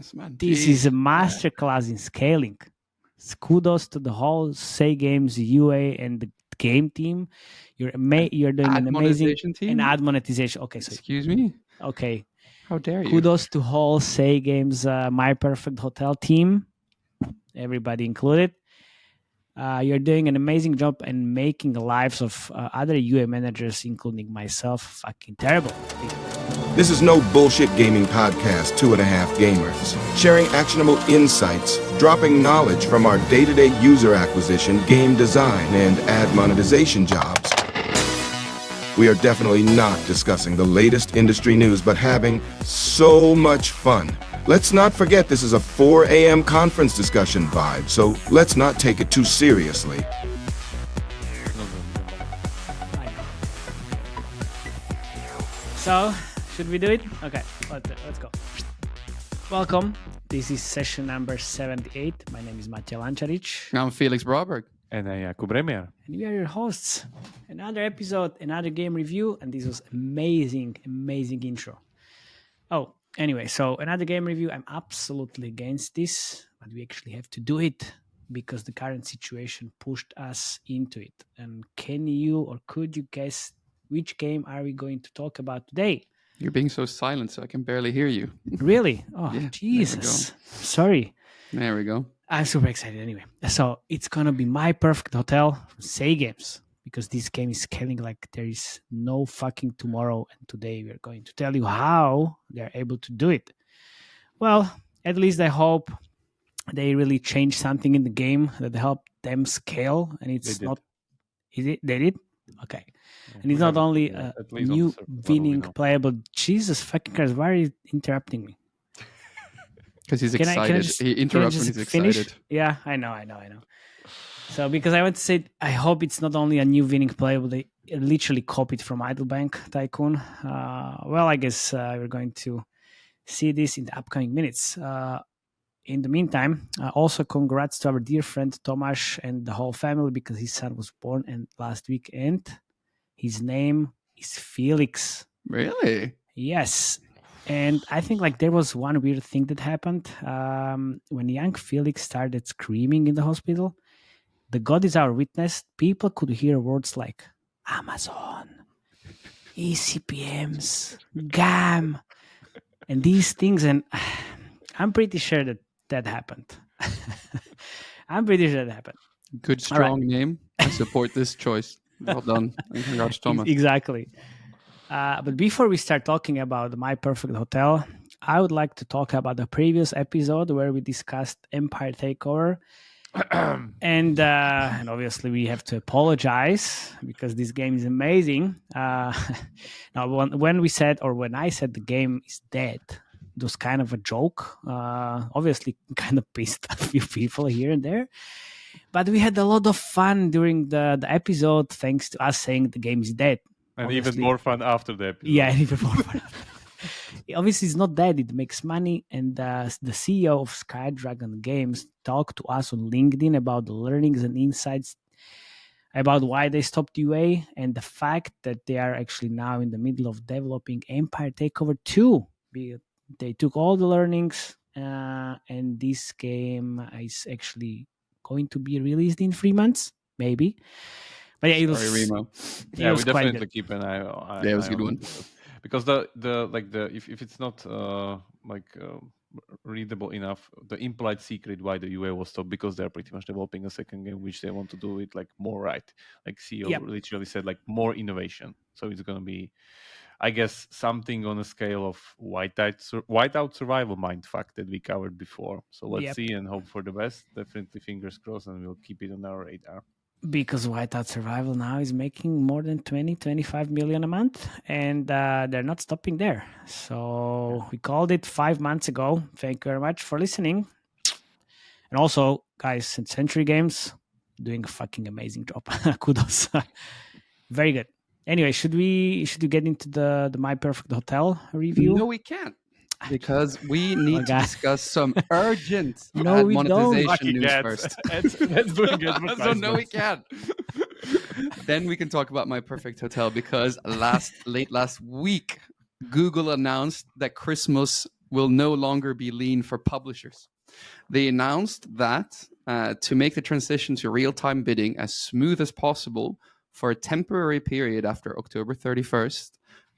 masterclass, man. This is a masterclass in scaling. Kudos to the whole SayGames UA and the game team. You're doing an amazing team? and ad monetization. Okay, so excuse me. Okay, how dare you? Kudos to whole SayGames My Perfect Hotel team, everybody included. You're doing an amazing job and making the lives of other UA managers, including myself, fucking terrible. This is no bullshit gaming podcast, 2.5 gamers, sharing actionable insights, dropping knowledge from our day-to-day user acquisition, game design, and ad monetization jobs. We are definitely not discussing the latest industry news, but having so much fun. Let's not forget this is a 4 a.m. conference discussion vibe, so let's not take it too seriously. So, should we do it? Okay, let's go. Welcome. This is session number 78. My name is Matej. I'm Felix Broberg. And I'm Jakub. And we are your hosts. Another episode, another game review, and this was amazing intro. Oh, anyway, so another game review. I'm absolutely against this, but we actually have to do it because the current situation pushed us into it. And can you or could you guess which game are we going to talk about today? You're being so silent, so I can barely hear you. Really? Oh, yeah, Jesus. Sorry. There we go. I'm super excited anyway. So it's going to be My Perfect Hotel from SayGames, because this game is scaling like there is no fucking tomorrow. And today we're going to tell you how they're able to do it. Well, at least I hope they really changed something in the game that helped them scale. And it's not... Is it? They did? Okay. And it's not only a new winning playable... Jesus fucking Christ, why are you interrupting me? Because he's excited. He interrupts when he's excited. Yeah, I know. So because I want to say, I hope it's not only a new winning playable, they literally copied from Idlebank Tycoon. Well, I guess we're going to see this in the upcoming minutes. In the meantime, also congrats to our dear friend Tomasz and the whole family, because his son was born last weekend. His name is Felix. Really? Yes. And I think like there was one weird thing that happened when young Felix started screaming in the hospital. The God is our witness. People could hear words like Amazon, ECPMs, GAM, and these things. And I'm pretty sure that happened. I'm pretty sure that happened. Good, strong name. I support this choice. Well done. And congrats, Thomas. Exactly. But before we start talking about My Perfect Hotel, I would like to talk about the previous episode where we discussed Empire Takeover. and obviously we have to apologize because this game is amazing. Now, when I said the game is dead, it was kind of a joke. Obviously kind of pissed a few people here and there. But we had a lot of fun during the episode thanks to us saying the game is dead. And obviously, even more fun after the episode. Yeah, even more fun. Obviously, it's not dead. It makes money. And the CEO of Skydragon Games talked to us on LinkedIn about the learnings and insights about why they stopped UA and the fact that they are actually now in the middle of developing Empire Takeover 2. They took all the learnings and this game is actually going to be released in 3 months, maybe. But yeah, it was. Sorry, Remo. Yeah, we definitely keep an eye. Yeah, it was a good one. Because if it's not readable enough, the implied secret why the UA was stopped, because they're pretty much developing a second game which they want to do it like more right. Like CEO literally said, like more innovation. So it's gonna be, I guess, something on a scale of whiteout survival mindfuck that we covered before. So let's see and hope for the best. Definitely fingers crossed, and we'll keep it on our radar. Because Whiteout Survival now is making more than 20-25 million a month, and they're not stopping there. So we called it 5 months ago. Thank you very much for listening. And also, guys, at Century Games, doing a fucking amazing job. Kudos. Very good. Anyway, should we get into the My Perfect Hotel review? No, we can't. Because we need to discuss some urgent monetization news first. Let's do it. So no, we can't. Then we can talk about My Perfect Hotel, because late last week, Google announced that Christmas will no longer be lean for publishers. They announced that to make the transition to real-time bidding as smooth as possible for a temporary period after October 31st,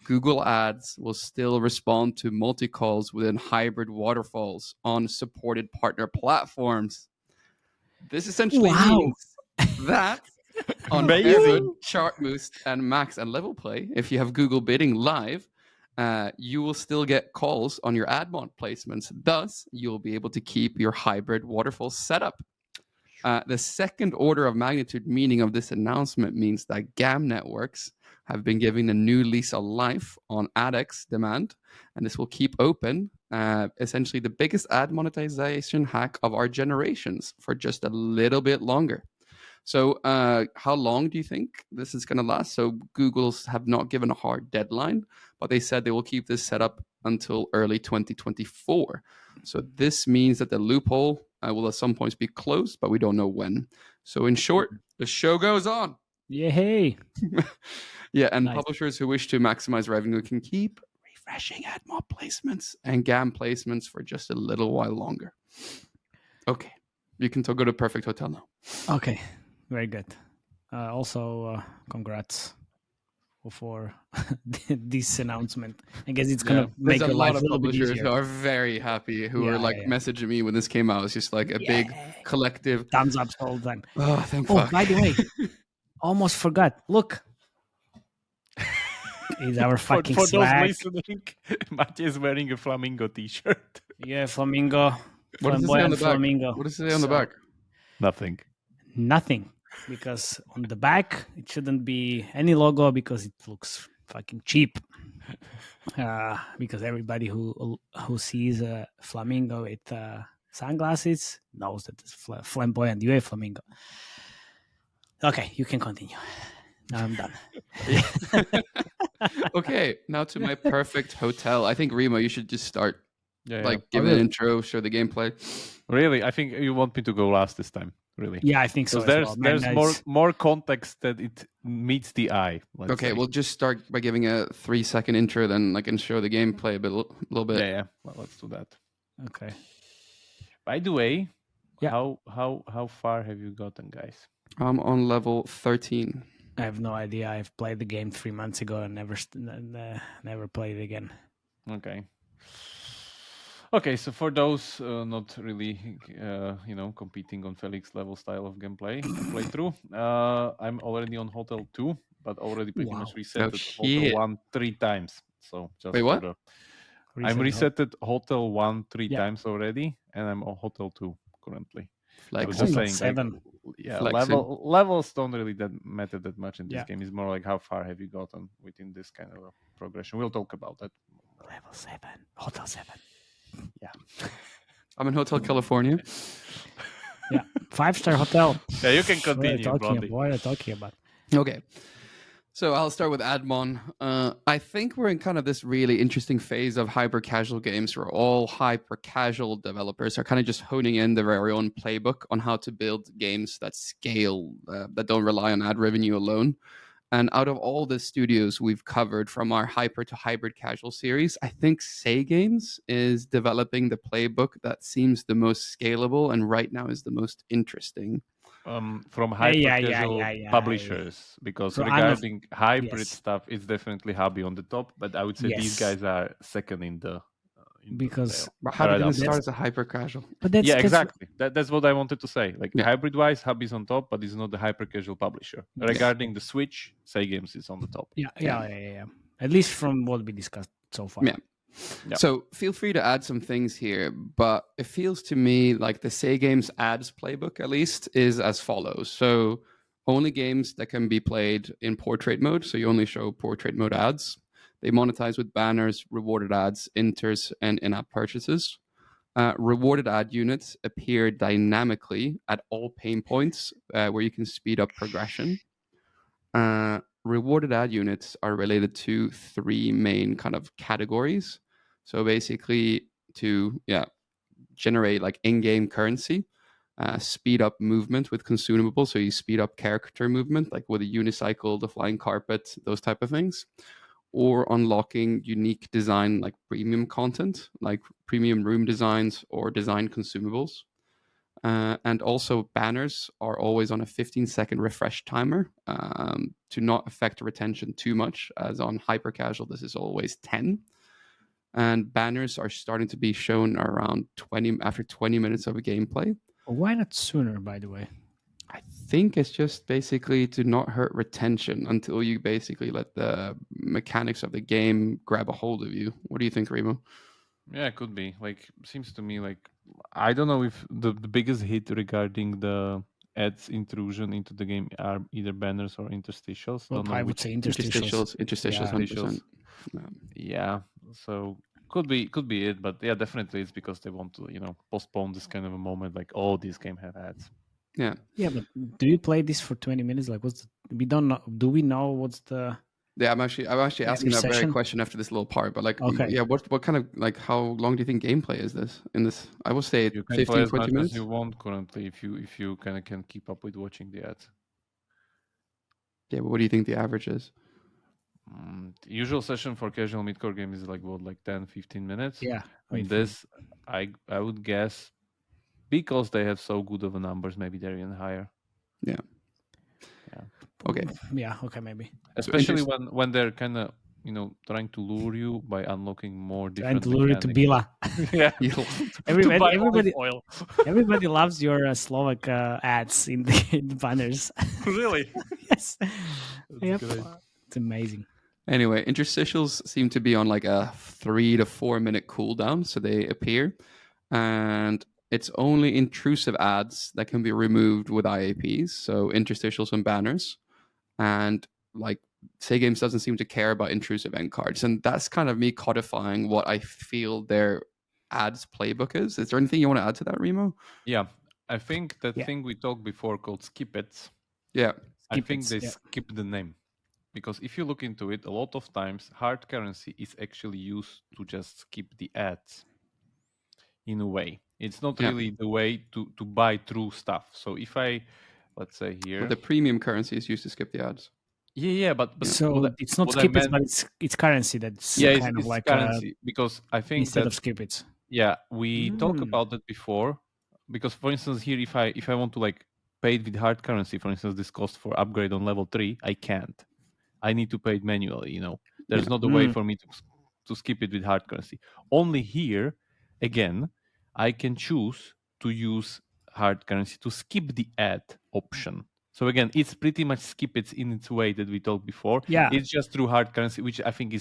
Google Ads will still respond to multi-calls within hybrid waterfalls on supported partner platforms. This essentially means that on Maven, Chartboost, and Max and Level Play, if you have Google Bidding live, you will still get calls on your ad mod placements. Thus, you'll be able to keep your hybrid waterfall setup. The second order of magnitude meaning of this announcement means that GAM networks have been given a new lease of life on AdX demand, and this will keep open essentially the biggest ad monetization hack of our generations for just a little bit longer. So how long do you think this is going to last? So Google's have not given a hard deadline, but they said they will keep this set up until early 2024. So this means that the loophole will at some points be closed, but we don't know when. So in short, the show goes on. Yay. Yeah, and publishers who wish to maximize revenue can keep refreshing ad mod placements and GAM placements for just a little while longer. Okay, you can go to Perfect Hotel now. Okay, very good. Also, congrats for this announcement. I guess it's going to make your life a little bit easier. There's a lot of publishers who are very happy, who were messaging me when this came out. It's just like a big collective thumbs up all the time. Oh, thank fuck. By the way, almost forgot. Look. Is our fucking for swag. those listening, Matej is wearing a Flamingo t-shirt. Yeah, Flamingo. What does it say on the back? Flamingo. What does it say on the back? Nothing. Because on the back it shouldn't be any logo because it looks fucking cheap. Because everybody who sees a flamingo with sunglasses knows that it's flamboyant UA flamingo. Okay, you can continue. Now I'm done. Okay, now to my perfect hotel. I think Rima, you should just start. Give an intro, show the gameplay. Really, I think you want me to go last this time. Really? Yeah, I think so. There's more context that it meets the eye. Okay, we'll just start by giving a 3-second intro, then and show the gameplay a little bit. Yeah. Well, let's do that. Okay. By the way, how far have you gotten, guys? I'm on level 13. I have no idea. I've played the game 3 months ago and never played it again. Okay, so for those not really, competing on Felix level style of gameplay playthrough, I'm already on Hotel 2, but already pretty much reset Hotel 1 3 times. So just wait, what? I'm resetted Hotel 1 3 times already, and I'm on Hotel 2 currently. Flex. Just saying, 7. levels don't really matter that much in this game. It's more like how far have you gotten within this kind of a progression. We'll talk about that. Level 7, Hotel 7. Yeah, I'm in Hotel California. Yeah, 5-star hotel. Yeah, you can continue. What are you talking about? Okay, so I'll start with Admon. I think we're in kind of this really interesting phase of hyper casual games where all hyper casual developers are kind of just honing in their very own playbook on how to build games that scale, that don't rely on ad revenue alone. And out of all the studios we've covered from our hyper to hybrid casual series, I think SayGames is developing the playbook that seems the most scalable and right now is the most interesting. From hyper casual publishers, because regarding hybrid stuff, it's definitely Hobby on the top, but I would say these guys are second in the because how did it start as a hyper casual? Exactly. That's what I wanted to say. Hybrid wise, Hobby's on top, but it's not the hyper casual publisher. Regarding the Switch, SayGames is on the top. Yeah. At least from what we discussed so far. Yeah. So feel free to add some things here, but it feels to me like the SayGames Ads playbook, at least, is as follows. So only games that can be played in portrait mode. So you only show portrait mode ads. They monetize with banners, rewarded ads, inters, and in-app purchases. Rewarded ad units appear dynamically at all pain points where you can speed up progression. Rewarded ad units are related to 3 main kind of categories. So basically to generate like in-game currency, speed up movement with consumables. So you speed up character movement, like with a unicycle, the flying carpet, those type of things. or unlocking unique design like premium content, like premium room designs or design consumables. And also banners are always on a 15-second refresh timer to not affect retention too much, as on hyper casual this is always 10. And banners are starting to be shown around 20 minutes of a gameplay. Why not sooner, by the way? I think it's just basically to not hurt retention until you basically let the mechanics of the game grab a hold of you. What do you think, Remo? Yeah, it could be. Like, seems to me like I don't know if the biggest hit regarding the ads intrusion into the game are either banners or interstitials. Well, Don't know I would which. say interstitials. Interstitials, Yeah. 100%. Yeah, so could be it, but yeah, definitely it's because they want to postpone this kind of a moment. Like, oh, this game have ads. Yeah. Yeah, but do you play this for 20 minutes? Like, we don't know. Do we know what's the? Yeah, I'm actually asking that very session? question after this little part. But like, Okay. yeah, what kind of like how long do you think gameplay is this in this? I would say You can 15, play as 20 much minutes. as you want currently if you kind of can keep up with watching the ads. Yeah, but what do you think the average is? Usual session for casual midcore game is like 10-15 minutes. Yeah. And this I would guess, because they have so good of a numbers, maybe they're even higher. Yeah. Okay. Yeah. Okay. Maybe. Especially when they're kind of trying to lure you by unlocking more Trying different to lure you to mechanics. Bila. Yeah. Everybody everybody loves your Slovak ads in the banners. Really? Yes. That's great. It's amazing. Anyway, interstitials seem to be on like a 3 to 4 minute cooldown, so they appear, and it's only intrusive ads that can be removed with IAPs, so interstitials and banners, and like SayGames doesn't seem to care about intrusive end cards, and that's kind of me codifying what I feel their ads playbook is. Is there anything you want to add to that, Remo? Yeah, I think that thing we talked before called skip it. Yeah, I think they skip the name. Because if you look into it, a lot of times hard currency is actually used to just skip the ads in a way. It's not really the way to buy true stuff. So if let's say here... But the premium currency is used to skip the ads. Yeah, but so it's not skip it, but it's currency that's kind of like currency. Because I think instead of skip it. Yeah, we talked about that before. Because for instance, here if I want to like pay it with hard currency, for instance, this cost for upgrade on level 3, I can't. I need to pay it manually, There's not a way for me to skip it with hard currency. Only here, again, I can choose to use hard currency to skip the ad option. So again, it's pretty much skip it in its way that we talked before. Yeah. It's just through hard currency, which I think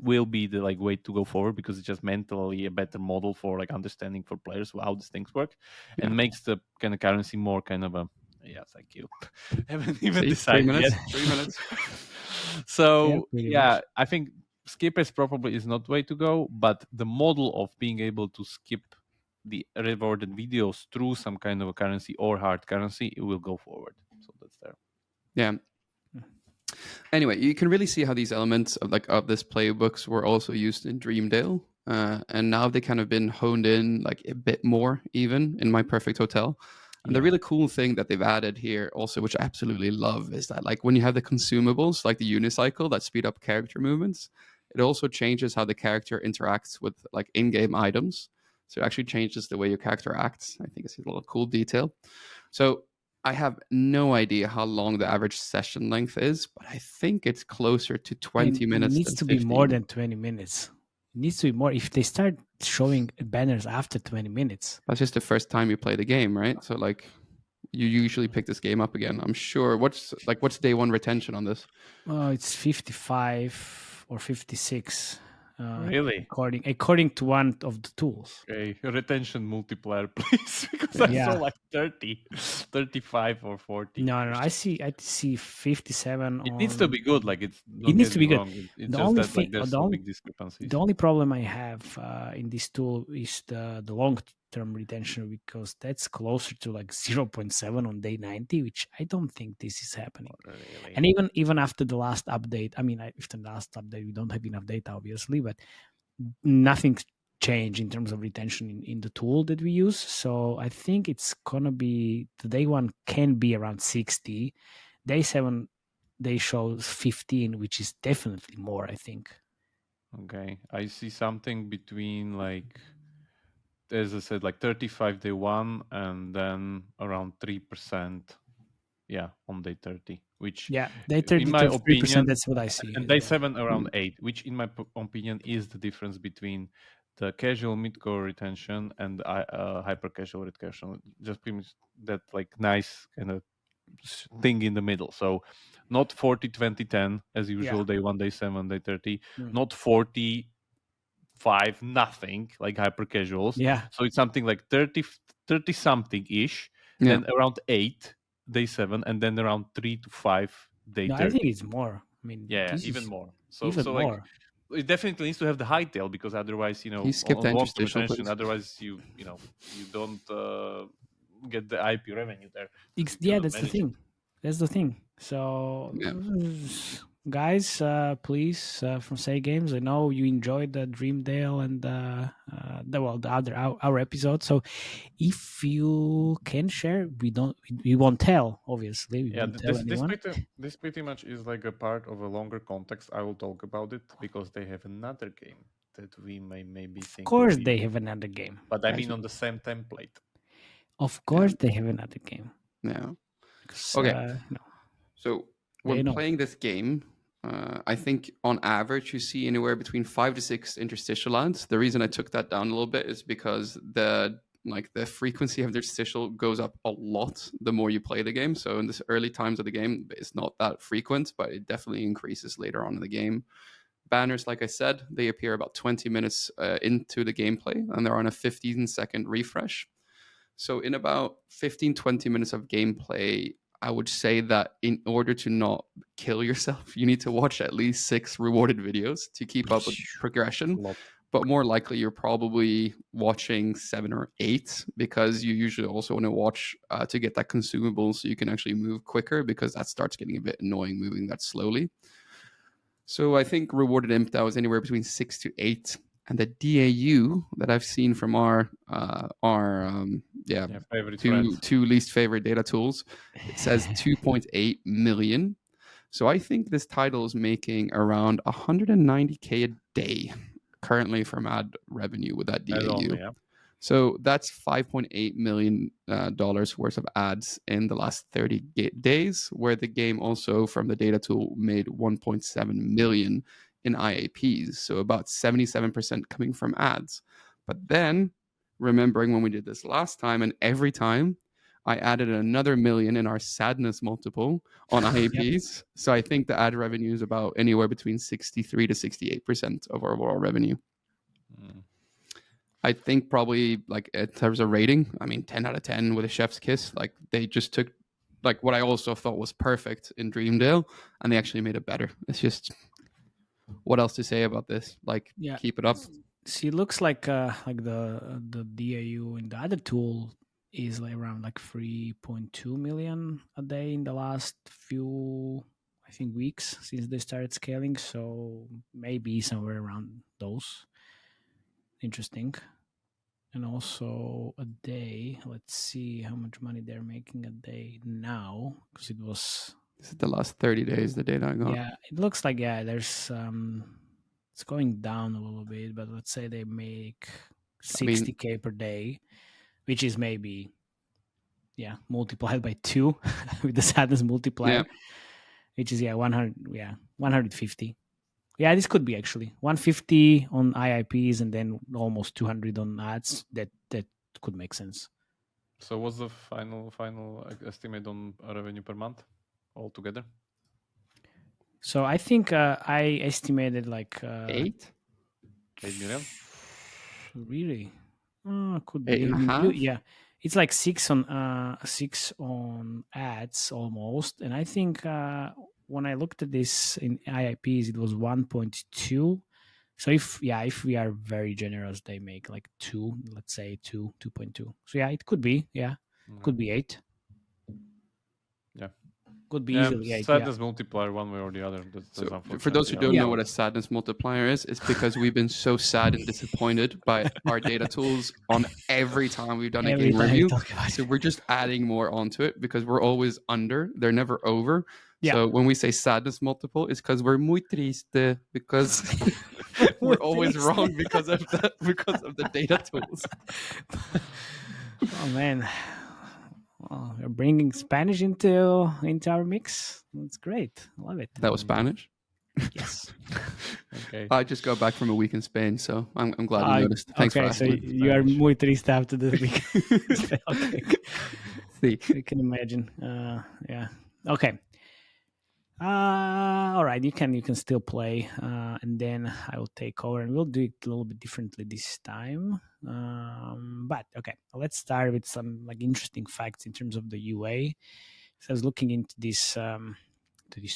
will be the like way to go forward, because it's just mentally a better model for like understanding for players how these things work, and makes the kind of currency more kind of a thank you. Haven't even decided 3 minutes. yet. 3 minutes. So I think skippers probably is not way to go, but the model of being able to skip the rewarded videos through some kind of a currency or hard currency, it will go forward. So that's there. Yeah. Anyway, you can really see how these elements of this playbooks were also used in Dreamdale, and now they kind of been honed in like a bit more even in My Perfect Hotel. And the really cool thing that they've added here also, which I absolutely love, is that like when you have the consumables, like the unicycle that speed up character movements, it also changes how the character interacts with like in-game items. So it actually changes the way your character acts. I think it's a little cool detail. So I have no idea how long the average session length is, but I think it's closer to 20 minutes. It needs to be more than 20 minutes. It needs to be more. If they start showing banners after 20 minutes. That's just the first time you play the game, right? So like you usually pick this game up again. I'm sure. What's day one retention on this? Oh, it's 55 or 56. Really? According to one of the tools. Okay, retention multiplier, please, because I saw like 30, 35 or 40. No, I see 57. It needs to be good. Like it needs to be good. It's just that like there's no big discrepancies. The only problem I have in this tool is the long-term retention, because that's closer to like 0.7 on day 90, which I don't think this is happening. Really? And even after the last update, after the last update, we don't have enough data, obviously, but nothing changed in terms of retention in the tool that we use. So I think it's gonna be the day one can be around 60, day 7 they show 15, which is definitely more, I think. Okay, I see something between like, as I said, like 35 day 1 and then around 3%. Yeah, on day 30, which day 30, in my 33%, opinion, that's what I see. and day 7 around 8, which in my opinion is the difference between the casual mid-core retention and hyper casual retention. Just pretty much that like nice kind of thing in the middle. So not 40 20 10 as usual, day 1, day 7, day 30, not 40 5 nothing like hyper casuals. So it's something like 30 something ish, then around 8 day 7, and then around 3 to 5 day 30. I think it's more. I mean, even more. So even like more. It definitely needs to have the high tail, because otherwise, he skipped the interstitial, please. otherwise you don't get the IP revenue there. That's the thing. That's the thing. So guys, please, from SayGames, I know you enjoyed the Dreamdale and our episode. So if you can share, we won't tell, obviously. This pretty much is like a part of a longer context. I will talk about it because they have another game that we maybe think. Of course, they have another game. But I mean on the same template. Of course, they have another game. Yeah. Okay. So when playing this game, I think on average you see anywhere between 5 to 6 interstitial ads. The reason I took that down a little bit is because the frequency of the interstitial goes up a lot the more you play the game. So in the early times of the game, it's not that frequent, but it definitely increases later on in the game. Banners, like I said, they appear about 20 minutes into the gameplay, and they're on a 15-second refresh. So in about 15-20 minutes of gameplay, I would say that in order to not kill yourself, you need to watch at least 6 rewarded videos to keep up with progression. But more likely, you're probably watching 7 or 8, because you usually also want to watch to get that consumable so you can actually move quicker, because that starts getting a bit annoying moving that slowly. So I think rewarded imp, that was anywhere between 6 to 8. And the DAU that I've seen from our two least favorite data tools, it says 2.8 million. So I think this title is making around 190K a day currently from ad revenue with that DAU. So that's $5.8 million worth of ads in the last 30 days, where the game also from the data tool made 1.7 million in IAPs, so about 77% coming from ads. But then, remembering when we did this last time, and every time, I added another million in our sadness multiple on IAPs. So I think the ad revenue is about anywhere between 63 to 68% of our overall revenue. I think probably, like, in terms of rating, I mean, 10 out of 10 with a chef's kiss. Like, they just took, like, what I also thought was perfect in Dreamdale, and they actually made it better. It's just... what else to say about this? Like, keep it up. See, it looks like the DAU in the other tool is like around like 3.2 million a day in the last few, I think, weeks since they started scaling. So maybe somewhere around those. Interesting. And also a day. Let's see how much money they're making a day now, because it was. This is the last 30 days, the data I got. Yeah, it looks like, there's it's going down a little bit, but let's say they make 60K per day, which is maybe, multiplied by 2 with the sadness multiplier, which is, 150. Yeah, this could be actually 150 on IIPs and then almost 200 on ads. That could make sense. So what's the final estimate on revenue per month altogether? So I think I estimated like 8 million. Really? Could be 8.5. Yeah, it's like 6 on ads almost, and I think when I looked at this in IIPs, it was 1.2. So if we are very generous, they make like 2, let's say 2.2. So it could be could be 8. Could be easily 8. Sadness multiplier one way or the other. So for those who don't know what a sadness multiplier is, it's because we've been so sad and disappointed by our data tools on every time we've done a game review. So we're just adding more onto it because we're always under. They're never over. So when we say sadness multiple, it's because we're muy triste, because we're always wrong because of the data tools. Oh man, well, we're bringing Spanish into our mix. That's great. I love it. That was Spanish. Yes. Okay. I just got back from a week in Spain, so I'm glad you noticed. Thanks for Okay, so asking. you are muy triste after the week. Okay. See, I can imagine. Yeah. Okay. All right. You can still play, and then I will take over, and we'll do it a little bit differently this time. But okay, let's start with some like interesting facts in terms of the UA. So I was looking into this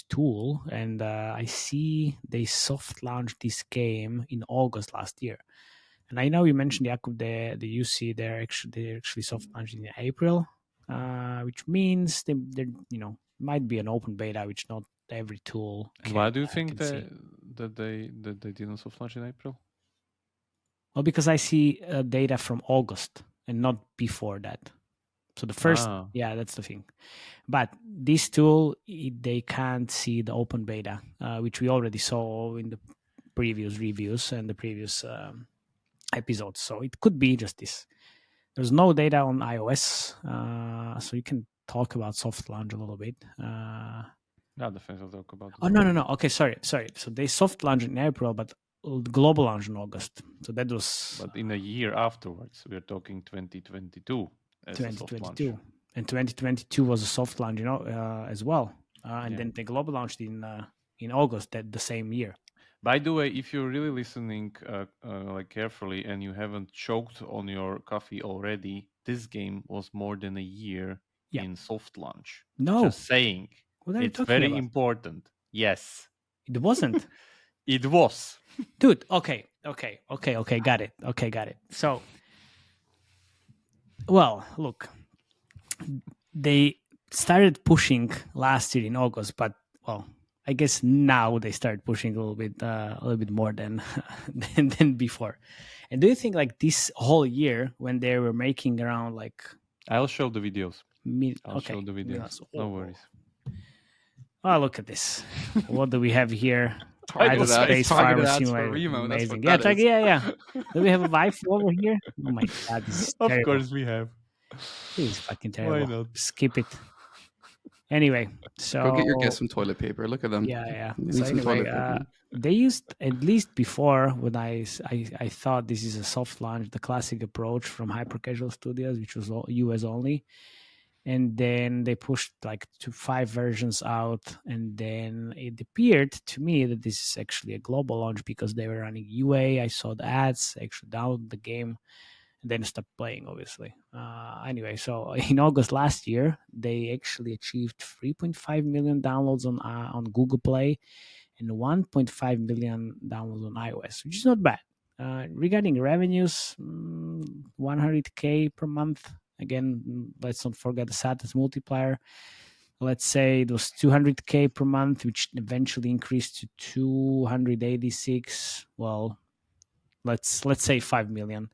tool, and I see they soft launched this game in August last year. And I know you mentioned, Jakub, the UC they're actually soft launched in April, which means there might be an open beta, which not every tool. And why do you think that they didn't soft launch in April? Well, because I see data from August and not before that. So the first, that's the thing. But this tool, they can't see the open beta, which we already saw in the previous reviews and the previous episodes. So it could be just this. There's no data on iOS, so you can talk about soft launch a little bit. The fans will talk about. Oh no. Okay, sorry. So they soft launched in April, but global launch in August. So that was. But in a year afterwards, we are talking 2022. 2022, and 2022 was a soft launch, as well, and then the global launched in August the same year. By the way, if you're really listening like carefully and you haven't choked on your coffee already, this game was more than a year in soft launch. No, just saying. It's very important. Yes, it wasn't. It was, dude. Okay. Got it. So. Well, look, they started pushing last year in August, but I guess now they start pushing a little bit more than before. And do you think like this whole year when they were making around like? I'll show the videos. I'll show the videos. No worries. Oh, look at this! What do we have here? Space Farmer Simulator. Amazing. Yeah. Do we have a wife over here? Oh my god, this is terrible. Of course we have. This is fucking terrible. Why not? Skip it. Anyway, so go get your guest some toilet paper. Look at them. Yeah. So anyway, they used, at least before, when I thought this is a soft launch, the classic approach from Hyper Casual Studios, which was US only. And then they pushed like 5 versions out, and then it appeared to me that this is actually a global launch because they were running UA. I saw the ads, I actually downloaded the game, and then stopped playing, obviously. Anyway, so in August last year, they actually achieved 3.5 million downloads on Google Play and 1.5 million downloads on iOS, which is not bad. Regarding revenues, 100K per month. Again, let's not forget the sadness multiplier. Let's say it was 200K per month, which eventually increased to 286. Well, let's say 5 million.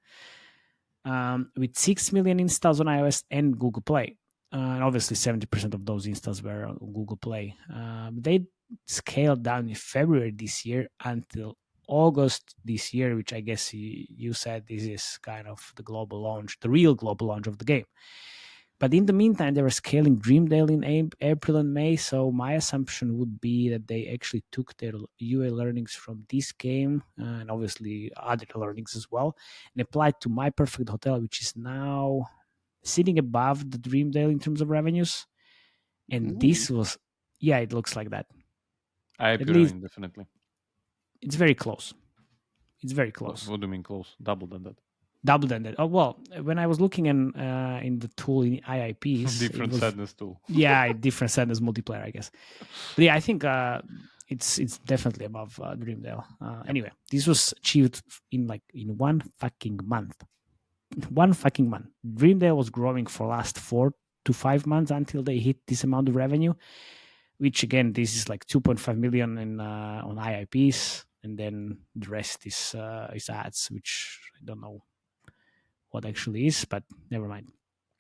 With 6 million installs on iOS and Google Play. And obviously 70% of those installs were on Google Play. They scaled down in February this year until August this year, which I guess you said this is kind of the global launch, the real global launch of the game. But in the meantime, they were scaling Dreamdale in April and May, so my assumption would be that they actually took their UA learnings from this game, and obviously other learnings as well, and applied to My Perfect Hotel, which is now sitting above the Dreamdale in terms of revenues. And this was, it looks like that. At least, definitely. It's very close. It's very close. What do you mean close? Double than that. Oh, well, when I was looking in the tool in IIPs. Different sadness tool. Yeah, different sadness multiplier, I guess. But yeah, I think it's definitely above Dreamdale. Anyway, this was achieved in 1 fucking month. 1 fucking month. Dreamdale was growing for last 4 to 5 months until they hit this amount of revenue, which again, this is like 2.5 million on IIPs. And then the rest is ads, which I don't know what actually is, but never mind.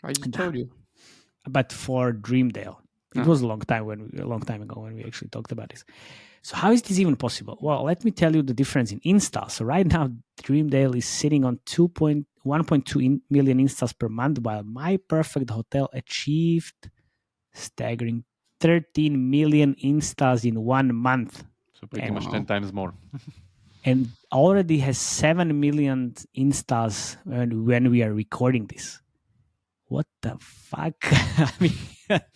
I just told you. But for Dreamdale, It was a long time ago when we actually talked about this. So how is this even possible? Well, let me tell you the difference in installs. So right now, Dreamdale is sitting on 1.2 million installs per month, while My Perfect Hotel achieved staggering 13 million installs in 1 month. So pretty much 10 times more. And already has 7 million installs when we are recording this. What the fuck? I mean,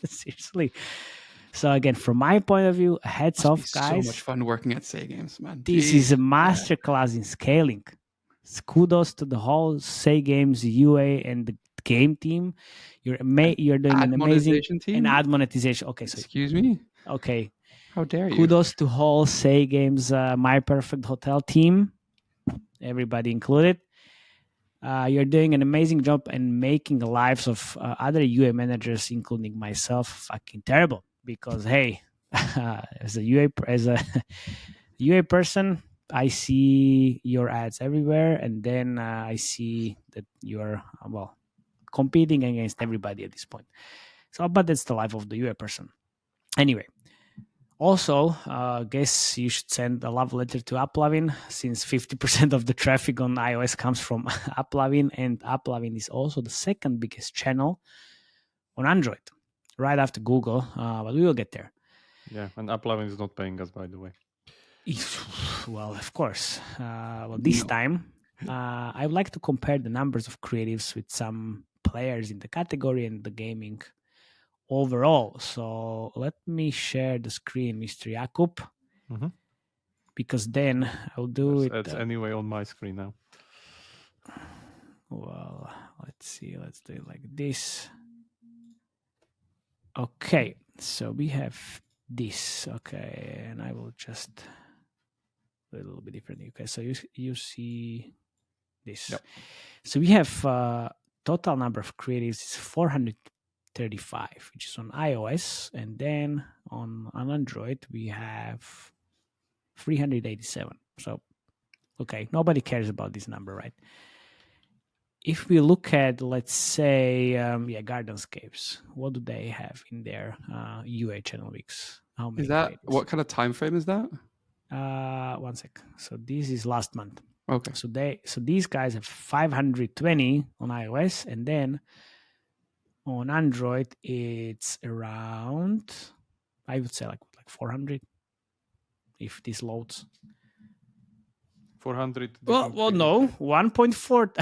seriously. So again, from my point of view, hats off, guys. So much fun working at SayGames, man. This is a masterclass in scaling. Kudos to the whole SayGames UA and the game team. You're doing an amazing team? And ad monetization. Okay, so excuse me. Okay, how dare you? Kudos to whole SayGames My Perfect Hotel team, everybody included. You're doing an amazing job and making the lives of other UA managers, including myself, fucking terrible. Because hey, as a UA person, I see your ads everywhere, and then I see that you're competing against everybody at this point. So, but that's the life of the UA person. Anyway, also, guess you should send a love letter to AppLovin, since 50% of the traffic on iOS comes from AppLovin, and AppLovin is also the second biggest channel on Android, right after Google, but we will get there. Yeah, and AppLovin is not paying us, by the way. Well, of course. This time, I would like to compare the numbers of creatives with some players in the category and the gaming overall. So let me share the screen, Mr. Jakub, because then I'll do it. It's anyway on my screen now. Well, let's see. Let's do it like this. Okay, so we have this. Okay, and I will just do it a little bit differently. Okay, so you see this. Yep. So we have total number of creatives is 435, which is on iOS, and then on Android we have 387. So, okay, nobody cares about this number, right? If we look at, let's say, Gardenscapes, what do they have in their UA channel weeks? How many? Is that creatives? What kind of time frame is that? 1 sec. So this is last month. Okay. So these guys have 520 on iOS, and then on Android it's around, I would say like 400 if this loads. 400. Well, no, 1,400.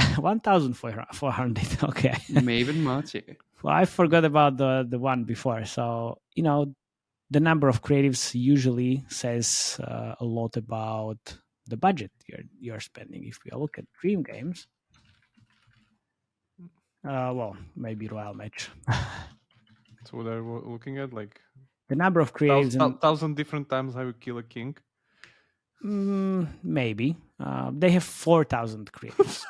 Okay. Maven Matej. Well, I forgot about the one before. So, the number of creatives usually says a lot about the budget you're spending. If we look at Dream Games, maybe Royal Match. So what are we looking at? Like the number of creatives. 1,000 different times how you kill a king? Maybe. They have 4,000 creatives.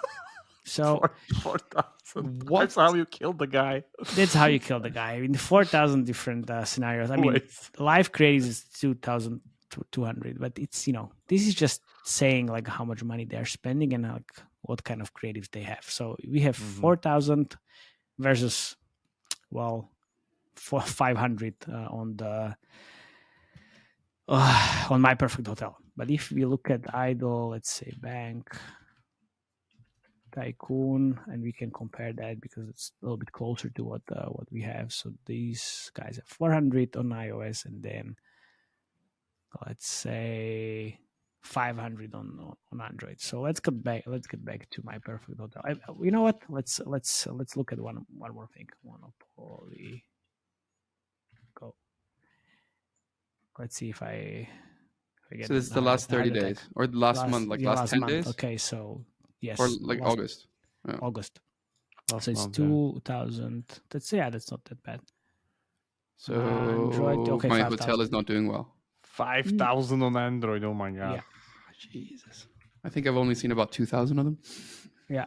So 4,000. That's how you kill the guy. That's how you kill the guy. In 4,000 different scenarios. I mean, live creatives is 2,200, but it's, this is just saying like how much money they're spending and like what kind of creatives they have. So we have 4,000 versus, 500 on My Perfect Hotel. But if we look at Idol, let's say Bank, Tycoon, and we can compare that because it's a little bit closer to what we have. So these guys have 400 on iOS, and then let's say 500 on Android. So let's get back to My Perfect Hotel. You know what? Let's look at one more thing. Monopoly. Go. Let's see if I. So this is the last 30 days or the last month, like last 10 month. days? Okay, so yes. Or like August. Yeah. August. Last so it's month, 2,000. That's not that bad. So Android, okay, my 5,000. hotel is not doing well. 5,000 on Android. Oh my god. Yeah. Jesus. I think I've only seen about 2,000 of them. Yeah.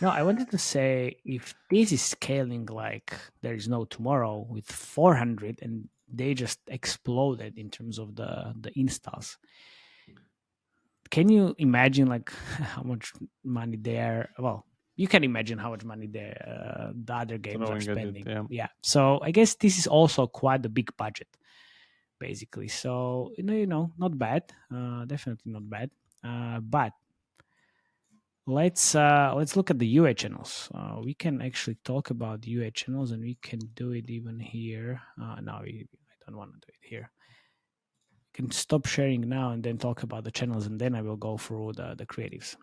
No, I wanted to say if this is scaling like there is no tomorrow with 400 and they just exploded in terms of the installs. Can you imagine like how much money they are? Well, you can imagine how much money the other games are spending. Yeah. So I guess this is also quite a big budget, basically. So not bad, definitely not bad. But let's look at the UA channels. We can actually talk about UA channels, and we can do it even here. No, I don't want to do it here. You can stop sharing now and then talk about the channels, and then I will go through the creatives.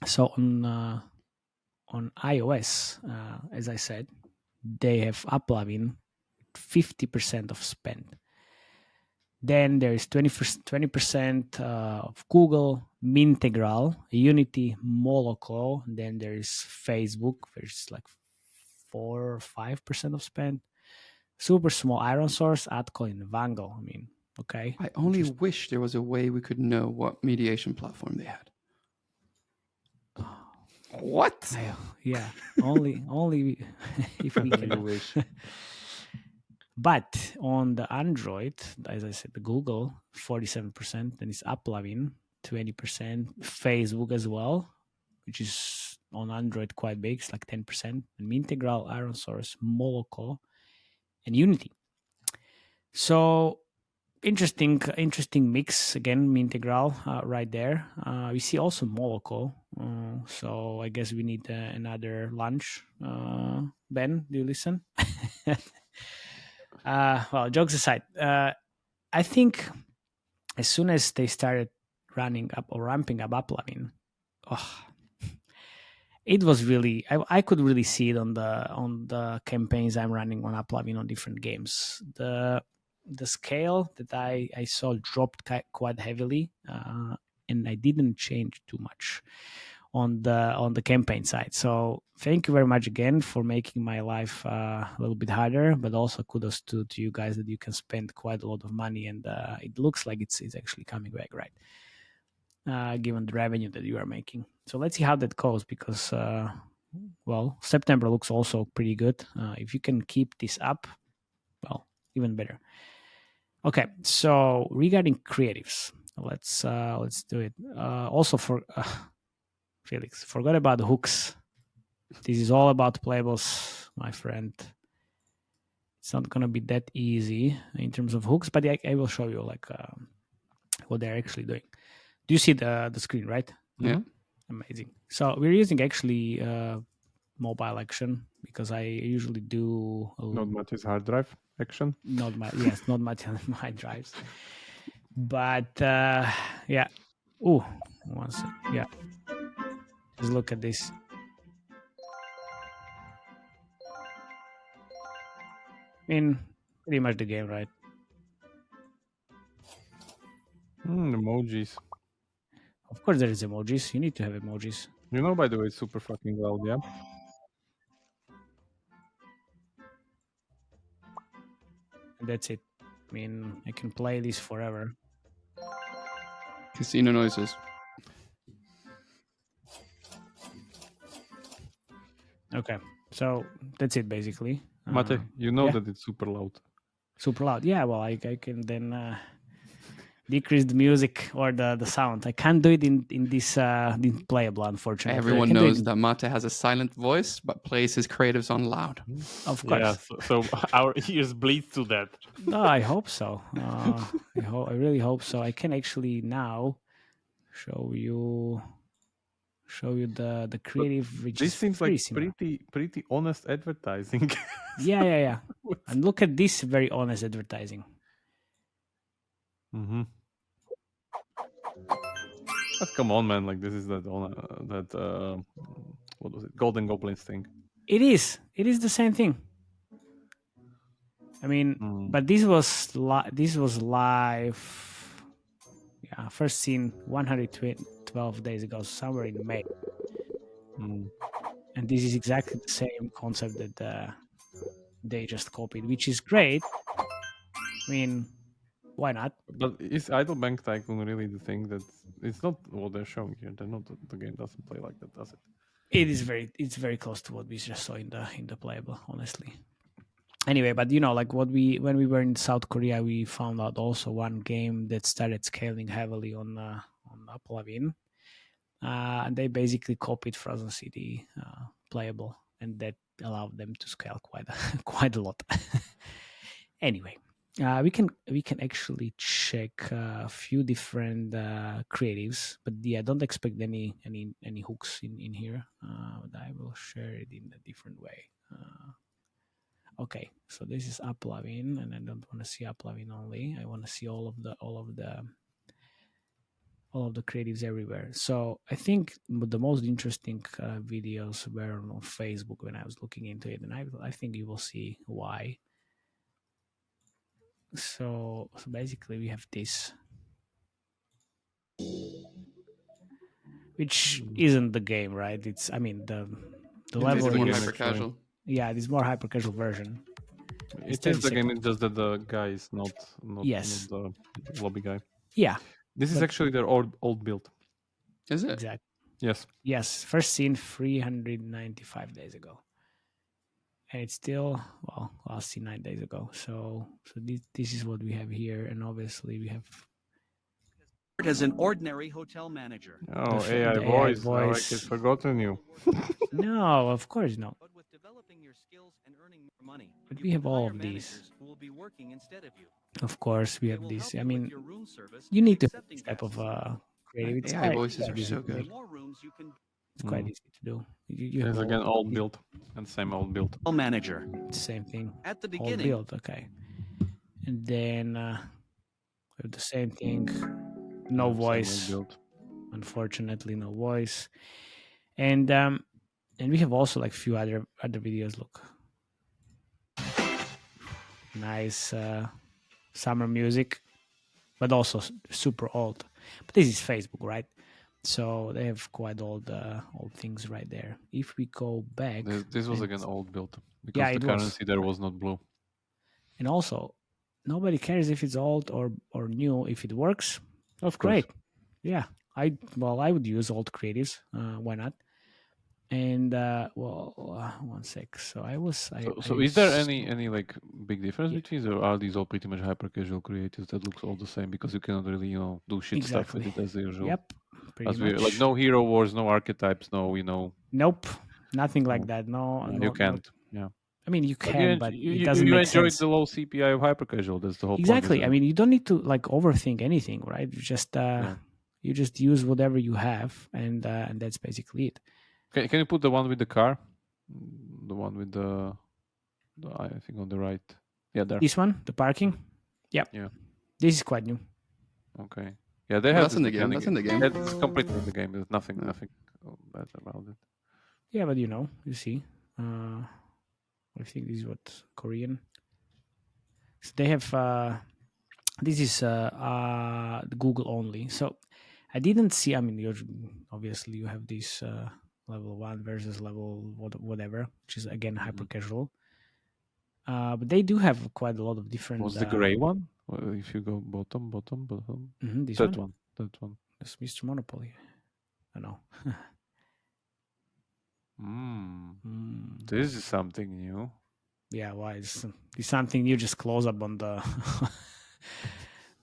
So on iOS, as I said, they have Uplavin 50% of spend. Then there is 20% of Google, Mintegral, Unity, Moloko. Then there is Facebook, which is like 4 or 5% of spend. Super small Iron Source, Atcoin, Vango. I mean, okay. I only wish there was a way we could know what mediation platform they had. What? Yeah, only if we can wish. But on the Android, as I said, the Google 47%, then it's Uplavin 20%, Facebook as well, which is on Android quite big, it's like 10%, and Mintegral, Iron Source, Moloko, and Unity. So interesting mix again, Mintegral right there. We see also Moloko. So I guess we need another lunch. Ben, do you listen? Well, jokes aside, I think as soon as they started ramping up Uplavin, it was really I could really see it on the campaigns I'm running on Uplavin on different games. The scale that I saw dropped quite heavily, and I didn't change too much on the campaign side. So thank you very much again for making my life a little bit harder, but also kudos to you guys that you can spend quite a lot of money, and it looks like it's actually coming back, right? Given the revenue that you are making. So let's see how that goes, because September looks also pretty good. If you can keep this up, well, even better. Okay, so regarding creatives, let's do it. Also for Felix, forgot about the hooks. This is all about playables, my friend. It's not gonna be that easy in terms of hooks, but I will show you like what they're actually doing. Do you see the screen, right? Yeah. Amazing. So we're using actually mobile action, because I usually do not Matej's hard drive action. Not my drives. But yeah. Oh, one second. Yeah. Just look at this. I mean, pretty much the game, right? Emojis. Of course there is emojis. You need to have emojis. By the way, it's super fucking loud, yeah? And that's it. I mean, I can play this forever. Casino noises. Okay, so that's it basically. Matej, that it's super loud. Super loud. Yeah, well, I can then decrease the music or the sound. I can't do it in this playable, unfortunately. Everyone knows that Matej has a silent voice, but plays his creatives on loud. Of course. Yeah, so our ears bleed to that. No, I hope so. I really hope so. I can actually now show you the creative. Which this seems like similar. pretty honest advertising. Yeah. And look at this very honest advertising. Mm-hmm. But come on, man! Like this is that what was it? Golden Goblins thing. It is the same thing. I mean, but this was live. Yeah, first seen 112 days ago, somewhere in May. And this is exactly the same concept that they just copied, which is great. I mean, why not? But is Idle Bank Tycoon really the thing that it's not what they're showing here? They're not. The game doesn't play like that, does it? It's very close to what we just saw in the playable, honestly. Anyway, but like when we were in South Korea, we found out also one game that started scaling heavily on Uplavin. And they basically copied Frozen City playable, and that allowed them to scale quite a lot. Anyway, we can actually check a few different creatives, but yeah, don't expect any hooks in here. But I will share it in a different way. Okay, so this is Uplavin, and I don't want to see Uplavin only. I want to see all of the creatives everywhere. So I think the most interesting videos were on Facebook when I was looking into it, and I think you will see why. So basically we have this, which isn't the game, right? It's, I mean, the level It's more is hyper casual. Yeah, it is more hyper casual version. It is the game. It's just that the guy is not Yes. the lobby guy. Yeah, This is actually their old build. Is it? exactly. Yes. First seen 395 days ago, and it's still last seen 9 days ago. So this is what we have here, and obviously we have as an ordinary hotel manager. Oh, The AI AI voice. voice. I like it. Forgotten you. no, of course not. But with developing your skills and earning more money, But you we can have all hire of these. managers who will be working instead of you. Of course, we They have will this. help I you with mean, your room service you and need to have accepting this type of guests. creative. It's AI quite, voices are easy so to do. good. The more rooms you can It's quite easy to do. You It's have all again old these- build and same old build. hotel manager. Same thing. At the All beginning, build, okay. And then we have the same thing. No Same voice. old build. Unfortunately, no voice. And we have also like few other videos. Look, nice summer music, but also super old. But this is Facebook, right? So they have quite old things right there. If we go back, This was and- again old build because Yeah, the it was. currency there was not blue. and also nobody cares if it's old or new. If it works, Of course. great. Yeah, I would use old creatives. Why not? And one sec. So I was. So is there any like big difference between these, or are these all pretty much hyper casual creatives that looks all the same because you cannot really do shit stuff with it as usual? Yep. Pretty As much. we like no hero wars, no archetypes, no Nope. Nothing like No. that. No. you can't. Yeah. I mean, you But can, but you, it doesn't you make enjoyed sense. the low CPI of hyper casual. That's the whole Exactly. point. I mean, you don't need to like overthink anything, right? You just you just use whatever you have, and that's basically it. Can you put the one with the car? The one with the I think on the right. Yeah, there. This one, the parking. Yep. Yeah. This is quite new. Okay. Yeah, they have That's in the game. That's in the game. It's completely in the game. There's nothing bad about it. Yeah, but you see. I think this is what Korean. So they have. This is Google only. So I didn't see. I mean, obviously you have this level 1 versus level whatever, which is again hyper casual. But they do have quite a lot of different. What's the gray one? If you go bottom. This That one. one. That's Mr. Monopoly. I know. This is something new. Yeah, why? It's something you just close up on the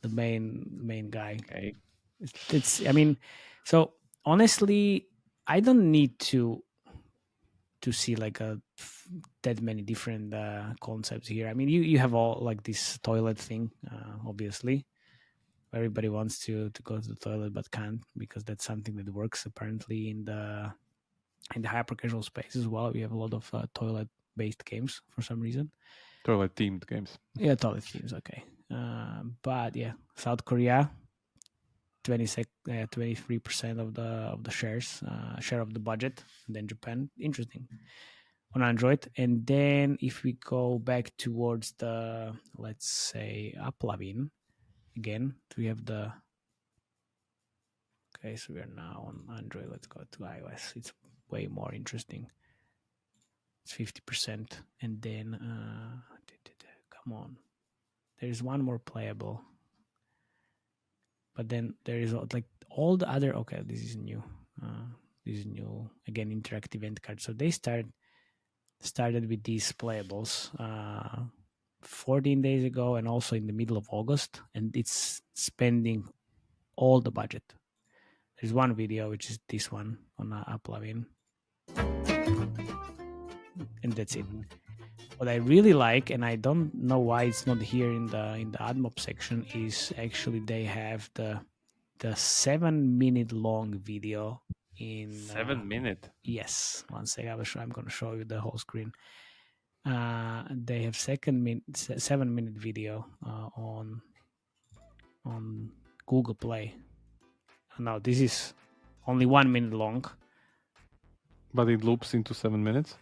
the main guy. Okay. It's. I mean, so honestly, I don't need to see like that many different concepts here. I mean, you have all like this toilet thing, obviously. Everybody wants to go to the toilet but can't because that's something that works apparently in the hyper casual space as well. We have a lot of toilet based games for some reason. Toilet themed games. Yeah, toilet themes. Okay, but yeah, South Korea, 23% of the shares, share of the budget. And then Japan, interesting, on Android. And then if we go back towards the, let's say, Uplavin again, we have the. Okay, so we are now on Android. Let's go to iOS. It's way more interesting. It's 50%, and then come on, there's one more playable. But then there is like all the other. Okay, this is new. This is new again. Interactive end card. So they started with these playables 14 days ago, and also in the middle of August, and it's spending all the budget. There's one video, which is this one on Uplavin. And that's it. What I really like, and I don't know why it's not here in the AdMob section, is actually they have the 7-minute long video in 7 minutes. Yes, 1 second. I'm going to show you the whole screen. They have 7-minute video on Google Play. No, this is only 1 minute long. But it loops into 7 minutes.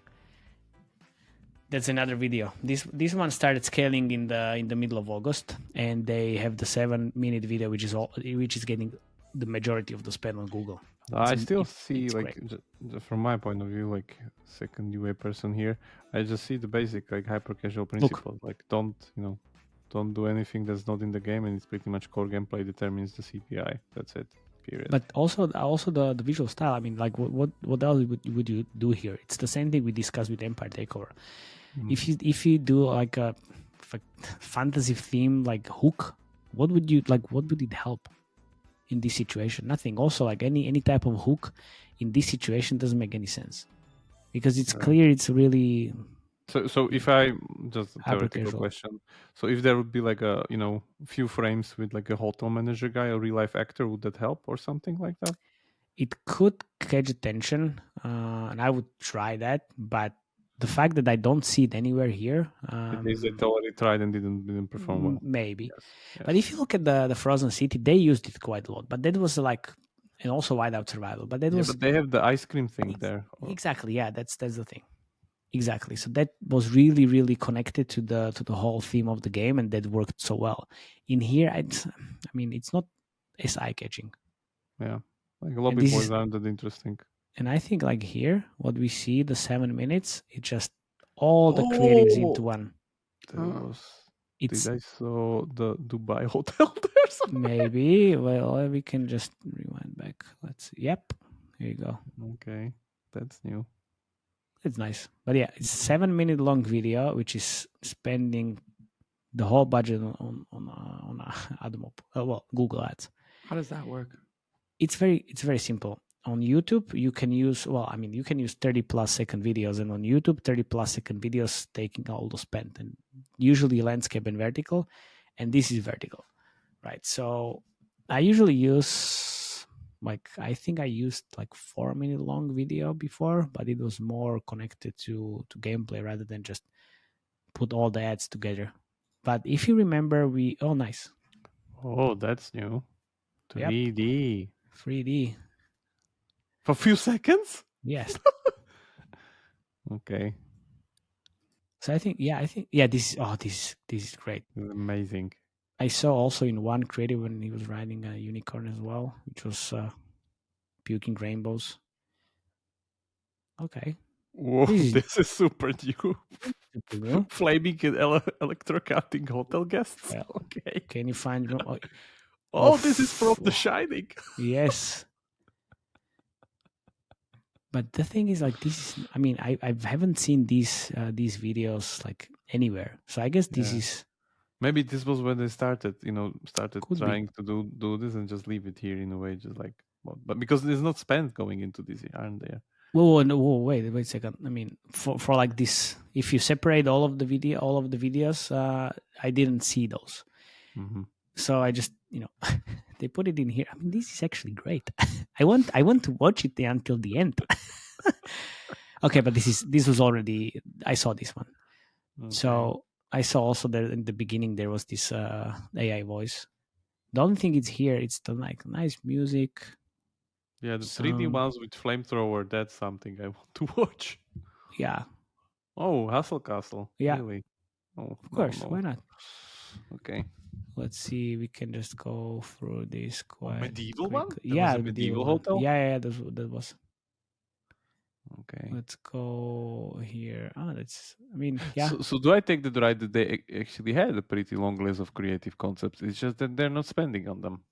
That's another video. This one started scaling in the middle of August, and they have the 7-minute video, which is getting the majority of the spend on Google. I still see, like, from my point of view, like second UA person here, I just see the basic like hyper casual principle. Like, don't do anything that's not in the game, and it's pretty much core gameplay determines the CPI. That's it. Period. But also the visual style. I mean, like, what else would you do here? It's the same thing we discussed with Empire Takeover. If you do like a fantasy theme like hook, what would it help in this situation? Nothing. Also, like any type of hook in this situation doesn't make any sense, because it's clear it's really. So if I just a theoretical question, so if there would be like a few frames with like a hotel manager guy, a real life actor, would that help or something like that? It could catch attention, and I would try that, but the fact that I don't see it anywhere here, is it already tried and didn't perform well? Maybe. Yes. But if you look at the Frozen City, they used it quite a lot. But that was like, and also Whiteout Survival. But that was. But they have the ice cream thing there. Exactly. Yeah, that's the thing. Exactly. So that was really, really connected to the whole theme of the game, and that worked so well. In here, it's not as eye catching. Yeah, like lobby boys aren't that interesting. And I think like here, what we see, the 7 minutes, it's just all the creatives into one. Did I saw the Dubai hotel there somewhere? Maybe. Well, we can just rewind back. Let's see. Yep. Here you go. Okay. That's new. It's nice. But yeah, it's a 7-minute long video, which is spending the whole budget on AdMob. Google Ads. How does that work? It's very simple. On YouTube, you can use 30 plus second videos, and on YouTube, 30 plus second videos taking all the spend, and usually landscape and vertical, and this is vertical, right? So I usually use I think I used like 4-minute long video before, but it was more connected to gameplay rather than just put all the ads together. But if you remember, nice. Oh, that's new. 3D. Yep. 3D. For a few seconds? Yes. Okay. So I think this is great. Amazing. I saw also in one creative when he was riding a unicorn as well, which was puking rainbows. Okay. Whoa, this is super new. Super new. Flaming and electrocuting hotel guests. Well, okay. Can you find? This is from The Shining. Yes. But the thing is, like, this is. I mean, I haven't seen these videos like anywhere. So I guess this is. Maybe this was when they started trying to do this and just leave it here in a way, just like. But because there's not spend going into this, aren't there? Wait a second. I mean, for like this, if you separate all of the videos, I didn't see those. Mm-hmm. So I just, they put it in here. I mean, this is actually great. I want to watch it until the end. Okay, but this was already. I saw this one. Okay. So I saw also that in the beginning there was this AI voice. The only thing it's here. It's the nice music. Yeah, the 3D ones with flamethrower. That's something I want to watch. Yeah. Oh, Hustle Castle. Yeah. Really? Oh, of course. No. Why not? Okay. Let's see. We can just go through this quite. Medieval one? Yeah, medieval hotel. Yeah. That was. Okay. Let's go here. That's. I mean, yeah. So do I take that right that they actually had a pretty long list of creative concepts? It's just that they're not spending on them.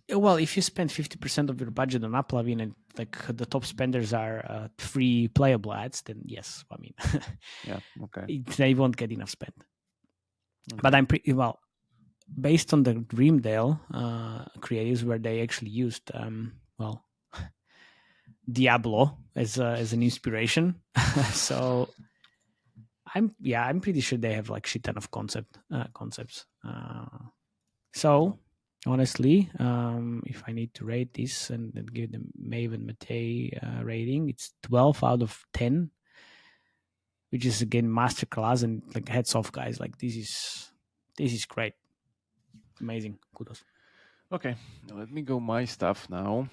Well, if you spend 50% of your budget on Uplavin and like the top spenders are free playable ads, then yes, I mean, yeah, okay, they won't get enough spend. Okay. But I'm pretty based on the Dreamdale creatives where they actually used Diablo as an inspiration. So I'm pretty sure they have like shit ton of concepts. So honestly, if I need to rate this and give them Maven Matej rating, it's 12 out of 10, which is again masterclass, and like heads off, guys. Like this is great, amazing, kudos. Okay, let me go my stuff now.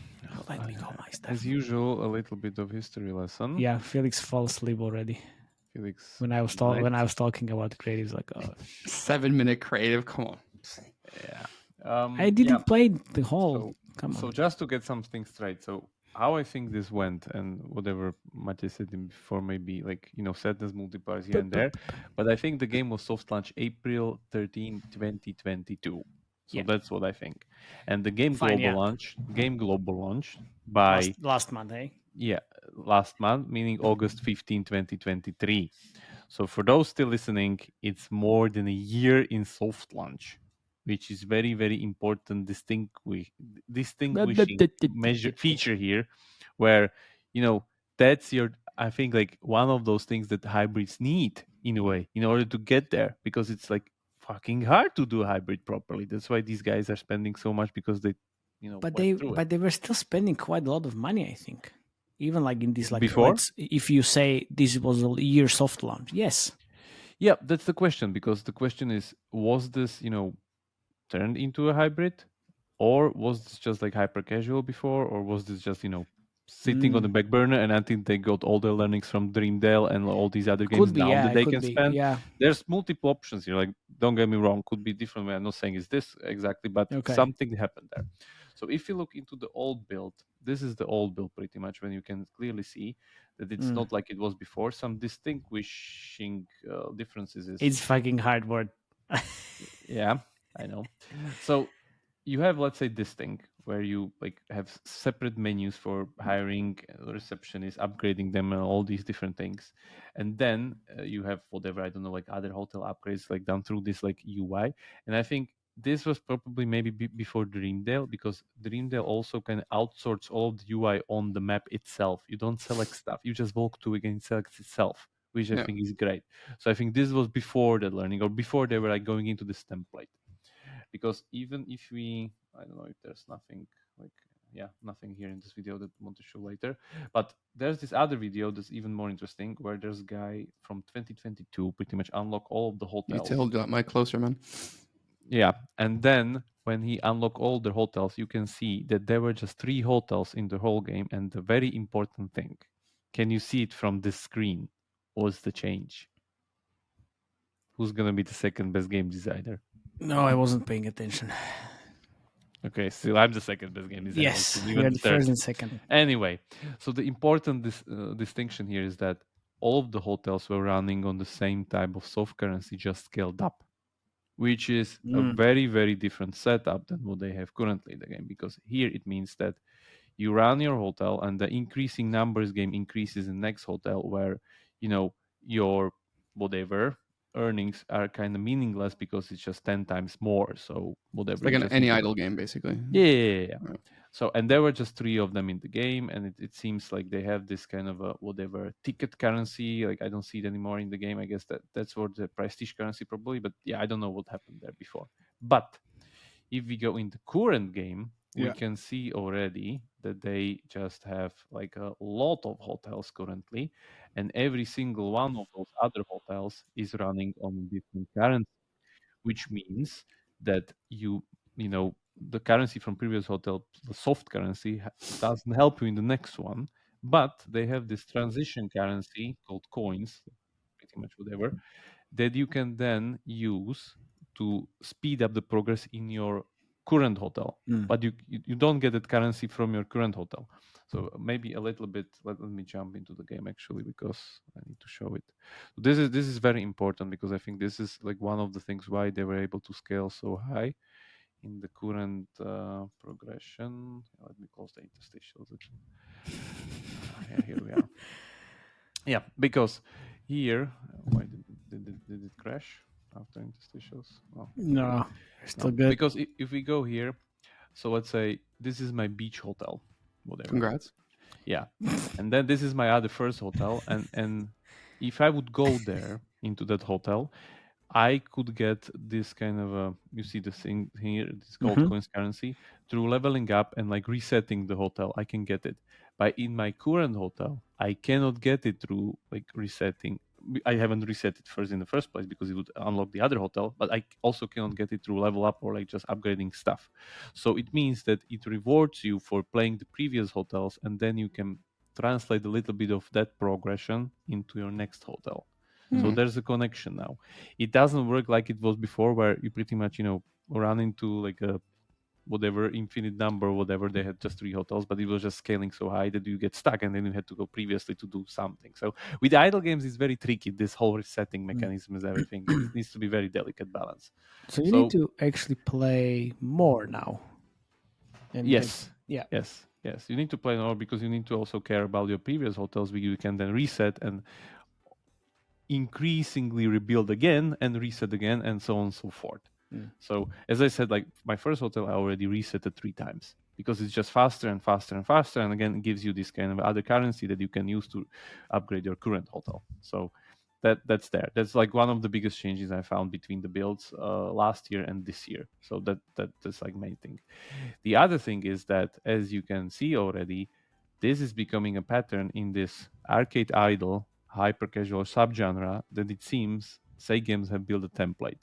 Let me go my stuff. As usual, a little bit of history lesson. Yeah, Felix fell asleep already. Felix, when I was talking about creatives, like 7-minute creative. Come on. Yeah. I didn't play the whole. Come on. So just to get something straight, so how I think this went, and whatever Matej said before, maybe like sadness multipliers here and there, but I think the game was soft launch April 13, 2022. So that's what I think. And the game global launch by last month, eh? Yeah, last month, meaning August 15, 2023. So for those still listening, it's more than a year in soft launch, which is very, very important distinguishing feature here, where that's I think like one of those things that hybrids need in a way in order to get there, because it's like fucking hard to do hybrid properly. That's why these guys are spending so much, because they but they were still spending quite a lot of money, I think, even like in this like before. If you say this was a year soft launch, yes. Yeah, that's the question, because the question is, was this turned into a hybrid, or was this just like hyper casual before, or was this just sitting on the back burner, and I think they got all the learnings from Dreamdale and all these other games that they can spend. Yeah, there's multiple options here, like, don't get me wrong, could be different way. I'm not saying it's this exactly, but something happened there. So if you look into the old build, this is the old build pretty much, when you can clearly see that it's not like it was before. Some distinguishing differences is it's fucking hard word. Yeah, I know. So you have, let's say, this thing where you like have separate menus for hiring receptionists, upgrading them, and all these different things. And then you have whatever, I don't know, like other hotel upgrades, like done through this like UI. And I think this was probably maybe before Dreamdale, because Dreamdale also can outsource all of the UI on the map itself. You don't select stuff, you just walk to it and it selects itself, which I think is great. So I think this was before the learning, or before they were like going into this template. Because even if I don't know if there's nothing here in this video that I want to show later, but there's this other video that's even more interesting, where there's a guy from 2022 pretty much unlock all of the hotels. You hold that mic closer, man. Yeah, and then when he unlocked all the hotels, you can see that there were just 3 hotels in the whole game, and the very important thing, can you see it from this screen, was the change. Who's gonna be the second best game designer? No, I wasn't paying attention. Okay, still I'm the second best game designer. Yes, you're the first and second. Anyway, so the important distinction here is that all of the hotels were running on the same type of soft currency, just scaled up, which is a very, very different setup than what they have currently in the game. Because here it means that you run your hotel, and the increasing numbers game increases in next hotel, where your whatever earnings are kind of meaningless, because it's just 10 times more. So whatever, it's like any idle game, basically. Yeah. So, and there were just 3 of them in the game, and it seems like they have this kind of a whatever ticket currency. Like, I don't see it anymore in the game. I guess that's what the prestige currency probably, but yeah, I don't know what happened there before. But if we go in the current game, we can see already that they just have like a lot of hotels currently, and every single one of those other hotels is running on different currency, which means that the currency from previous hotel, the soft currency, doesn't help you in the next one, but they have this transition currency called coins, pretty much whatever, that you can then use to speed up the progress in your current hotel. But you don't get that currency from your current hotel. So maybe a little bit, let me jump into the game actually, because I need to show it. This is very important, because I think this is like one of the things why they were able to scale so high in the current progression. Let me close the interstitials. Here we are. Yeah, because here, why did it crash after interstitials? Oh, no, still good. Because if we go here, so let's say this is my beach hotel, whatever. Congrats. Yeah. And then this is my other first hotel. And if I would go there into that hotel, I could get this kind of you see this thing here, this gold coins currency through leveling up and like resetting the hotel. I can get it. But in my current hotel, I cannot get it through like resetting. I haven't reset it first in the first place because it would unlock the other hotel, but I also cannot get it through level up or like just upgrading stuff. So it means that it rewards you for playing the previous hotels, and then you can translate a little bit of that progression into your next hotel. So there's a connection now. It doesn't work like it was before, where you pretty much, run into like a whatever infinite number, whatever. They had just 3 hotels, but it was just scaling so high that you get stuck, and then you had to go previously to do something. So with idle games, it's very tricky. This whole resetting mechanism is everything. It needs to be very delicate balance. So you need to actually play more now. Yes. You need to play more because you need to also care about your previous hotels, where you can then reset and increasingly rebuild again and reset again and so on and so forth. So as I said, like my first hotel, I already reset it 3 times because it's just faster and faster and faster. And again, it gives you this kind of other currency that you can use to upgrade your current hotel. So that's there. That's like one of the biggest changes I found between the builds last year and this year. So that's like main thing. The other thing is that, as you can see already, this is becoming a pattern in this arcade idle hyper casual subgenre that it seems SayGames have built a template.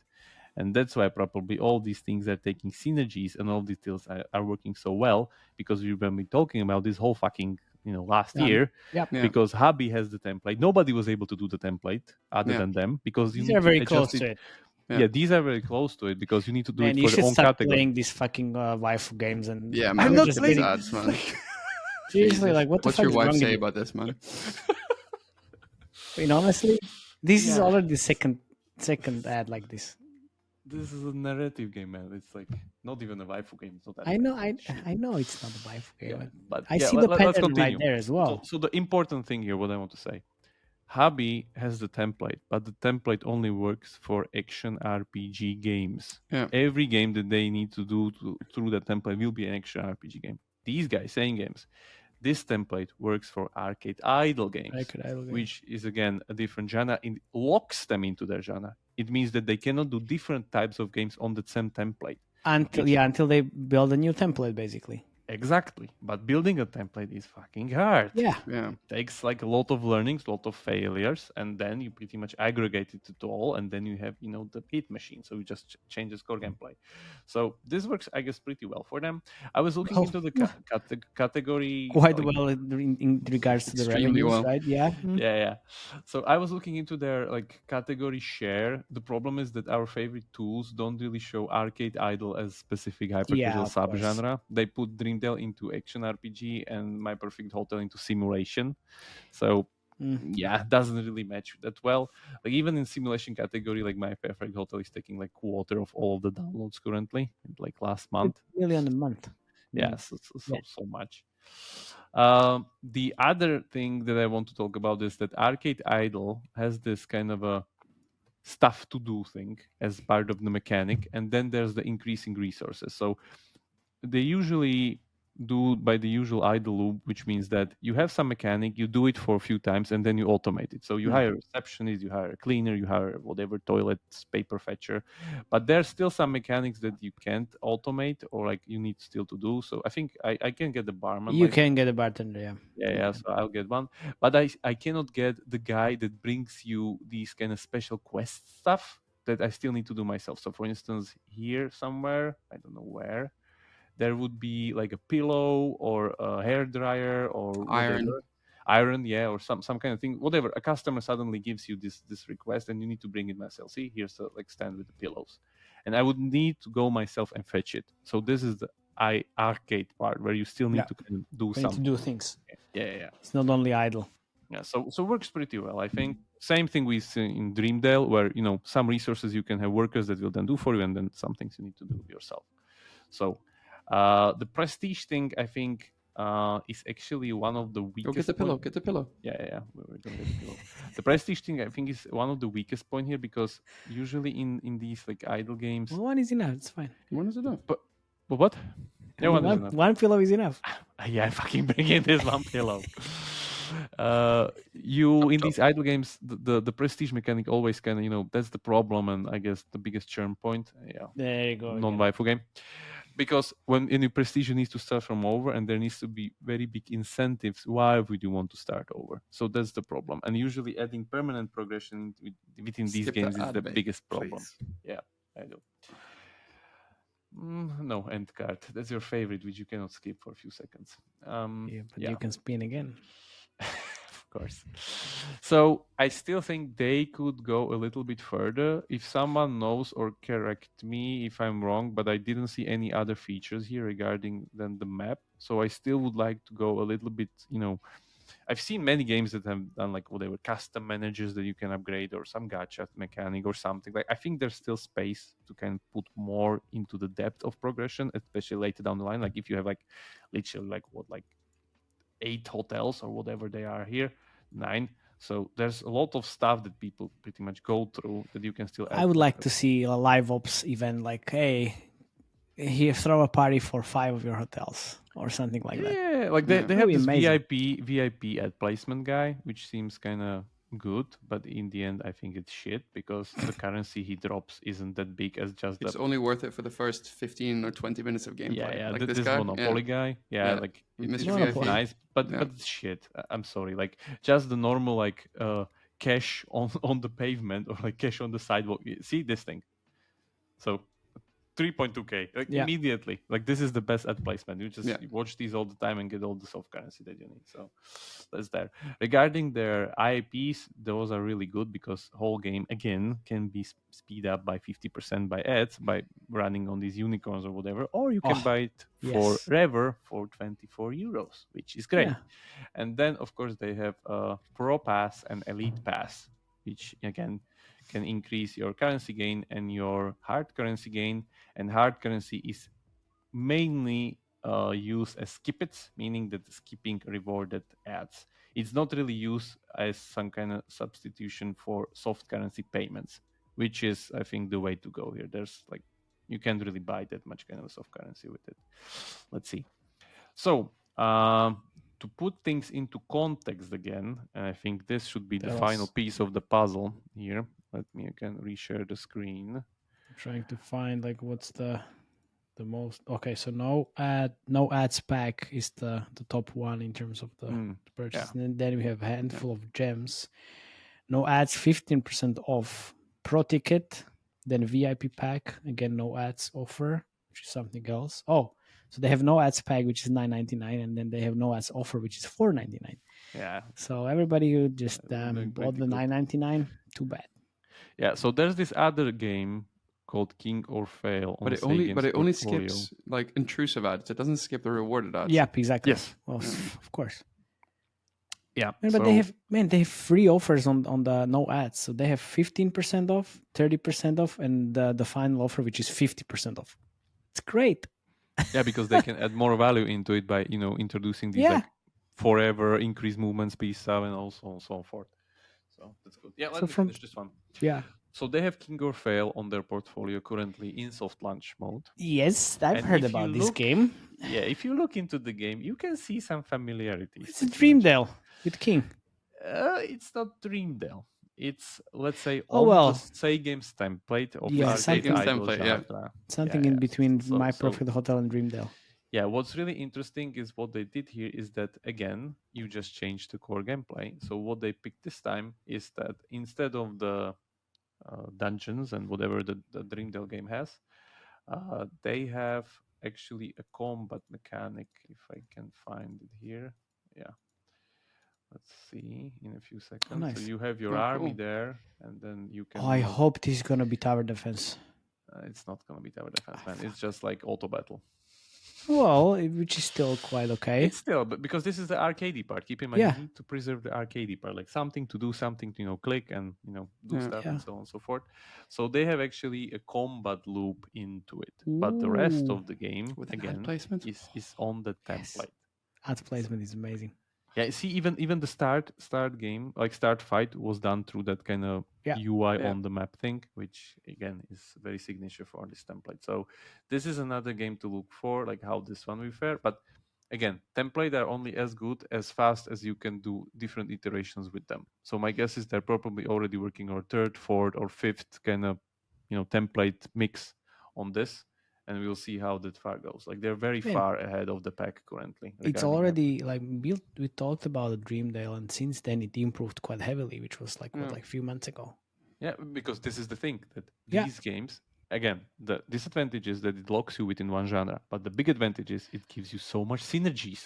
And that's why probably all these things are taking synergies and all these deals are working so well, because we've been talking about this whole fucking last year. Because Hubby has the template. Nobody was able to do the template other than them, because these are very close to it. Yeah, these are very close to it because you need to do it for your own category. You should start playing these fucking waifu games and man, I'm not playing ads, man. Seriously, like what the fuck What's your wife say you? about this, man? Honestly, this is already the second ad like this. This is a narrative game, man. It's like not even a waifu game. It's not that I know it's not a waifu game, but I see the pattern right there as well. So the important thing here, what I want to say, Hubby has the template, but the template only works for action RPG games. Every game that they need to do through that template will be an action RPG game. These guys, SayGames, this template works for arcade idle games, which is again a different genre. It locks them into their genre. It means that they cannot do different types of games on the same template until they build a new template, basically. Exactly. But building a template is fucking hard. Yeah. It takes like a lot of learnings, a lot of failures, and then you pretty much aggregate it to all, and then you have, the hit machine. So you just change the core gameplay. So this works, I guess, pretty well for them. I was looking into the category. Quite well in regards to the revenues, right? Yeah. Yeah. So I was looking into their like category share. The problem is that our favorite tools don't really show arcade idle as specific hyper-casual subgenre. They put Dream into action RPG and My Perfect Hotel into simulation. So doesn't really match that well. Like even in simulation category, like My Perfect Hotel is taking like quarter of all of the downloads currently, like last month. $1 million a month. So much. The other thing that I want to talk about is that Arcade Idle has this kind of a stuff to do thing as part of the mechanic, and then there's the increasing resources. So they usually do by the usual idle loop, which means that you have some mechanic, you do it for a few times, and then you automate it. So you hire a receptionist, you hire a cleaner, you hire whatever toilets, paper fetcher, but there's still some mechanics that you can't automate or like you need still to do. So I think I can get the barman. You can get a bartender, yeah. So I'll get one, but I cannot get the guy that brings you these kind of special quest stuff that I still need to do myself. So for instance, here somewhere, I don't know where, there would be like a pillow or a hair dryer or iron, or some kind of thing, whatever. A customer suddenly gives you this request, and you need to bring it myself. See, here's a like stand with the pillows, and I would need to go myself and fetch it. So this is the arcade part where you still need to kind of do something. To do things. Yeah. It's not only idle. Yeah, so works pretty well, I think. Same thing we see in Dreamdale, where some resources you can have workers that will then do for you, and then some things you need to do yourself. So. The prestige thing, I think, is actually one of the weakest. Get the pillow. Yeah. We're gonna get the pillow. The prestige thing, I think, is one of the weakest point here, because usually in these like idle games, one is enough. It's fine. One is enough. But what? Yeah, one is enough. One pillow is enough. Yeah, fucking bring in this one pillow. You in these idle games, the prestige mechanic always kind of that's the problem, and I guess the biggest churn point. Yeah, There you go. non-waifu game. Because when in your prestige you need to start from over, and there needs to be very big incentives. Why would you want to start over? So that's the problem. And usually adding permanent progression within these games is the biggest problem. Yeah, I do. No, end card. That's your favorite, which you cannot skip for a few seconds. You can spin again. Of course. So I still think they could go a little bit further. If someone knows or correct me if I'm wrong, but I didn't see any other features here regarding than the map. So I still would like to go a little bit, I've seen many games that have done like whatever custom managers that you can upgrade or some gacha mechanic or something. Like I think there's still space to kind of put more into the depth of progression, especially later down the line. Like if you have like literally like 8 hotels or whatever they are here, 9. So there's a lot of stuff that people pretty much go through that you can still add. I would like to see a live ops event like, hey, here, throw a party for 5 of your hotels or something like that. Yeah, like they have this amazing. VIP ad placement guy, which seems kind of good, but in the end I think it's shit because the currency he drops isn't that big as just it's only worth it for the first 15 or 20 minutes of gameplay. Yeah, like this Monopoly guy. Yeah, like Mr. it's nice, but it's shit. I'm sorry, like just the normal like cash on the pavement or like cash on the sidewalk. See this thing? So 3.2k immediately. Like this is the best ad placement. You just watch these all the time and get all the soft currency that you need. So that's there. Regarding their IPs, those are really good because whole game again can be speed up by 50% by ads by running on these unicorns or whatever, or you can buy it forever for 24 euros, which is great. And then of course they have a Pro Pass and Elite Pass, which again can increase your currency gain and your hard currency gain. And hard currency is mainly used as skippets, meaning that the skipping rewarded ads. It's not really used as some kind of substitution for soft currency payments, which is, I think, the way to go here. There's like, you can't really buy that much kind of soft currency with it. Let's see. So, to put things into context again, and I think this should be the final piece of the puzzle here. Let me again reshare the screen. I'm trying to find like what's the most. Okay, so no ads pack is the top one in terms of the purchase. And then we have a handful of gems. No ads, 15% off. Pro ticket, then VIP pack, again no ads offer, which is something else. Oh, so they have no ads pack, which is $9.99, and then they have no ads offer, which is $4.99. Yeah. So everybody who just bought the $9.99, too bad. Yeah. So there's this other game called King or Fail. But it only skips like intrusive ads. It doesn't skip the rewarded ads. Yep, exactly. Yes. Well, of course. Yeah. But they have free offers on the no ads. So they have 15% off, 30% off, and the final offer, which is 50% off. It's great. Yeah, because they can add more value into it by introducing these like forever increased movement speed stuff and also and so forth. So that's good. Yeah, let's finish this one. Yeah. So they have King or Fail on their portfolio currently in soft launch mode. Yes, I've heard about this game. Yeah, if you look into the game, you can see some familiarities. It's a Dreamdale with King. It's not Dreamdale. It's, let's say, the SayGames template of something in between My Perfect Hotel and Dreamdale. Yeah, what's really interesting is what they did here is that, again, you just changed the core gameplay. So what they picked this time is that instead of the dungeons and whatever the Dreamdale game has, they have actually a combat mechanic, if I can find it here. Yeah. Let's see in a few seconds. Nice. So you have your army there, and then you can... I hope this is going to be tower defense. It's not going to be tower defense, man. It's just like auto battle. Well, which is still quite okay. It's still, but because this is the arcadey part. Keep in mind, you need to preserve the arcadey part, like something to do, something to click and do stuff and so on and so forth. So they have actually a combat loop into it, but the rest of the game with again placement is on the template. Ad placement is amazing. Yeah, see, even the start game, like start fight, was done through that kind of UI on the map thing, which again is very signature for this template. So this is another game to look for, like how this one will fare. But again, template are only as good as fast as you can do different iterations with them. So my guess is they're probably already working on third, fourth, or fifth kind of template mix on this. And we'll see how that far goes. Like they're very far ahead of the pack currently. It's already like built. We talked about Dreamdale, and since then it improved quite heavily, which was like a few months ago. Yeah, because this is the thing that these games, again, the disadvantage is that it locks you within one genre, but the big advantage is it gives you so much synergies,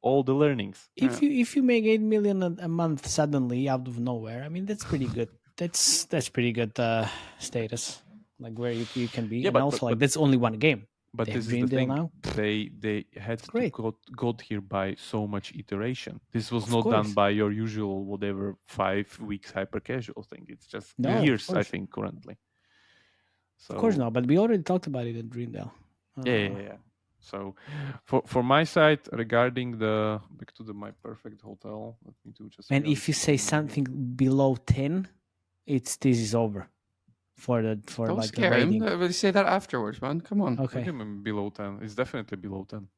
all the learnings. If you make 8 million a month suddenly out of nowhere, I mean that's pretty good. That's pretty good status. Like where you can be, and also like that's only one game. But this is the thing. Now. They had to got here by so much iteration. This was not done by your usual whatever 5 weeks hyper casual thing. It's just years, I think, currently. So, of course not, but we already talked about it at Dreamdale. Yeah. So for my side, regarding back to my perfect hotel, let me do just. And if you say something below 10, this is over. Don't like scare the rating. him. Say that afterwards, man. Come on. Okay. Below 10. It's definitely below 10.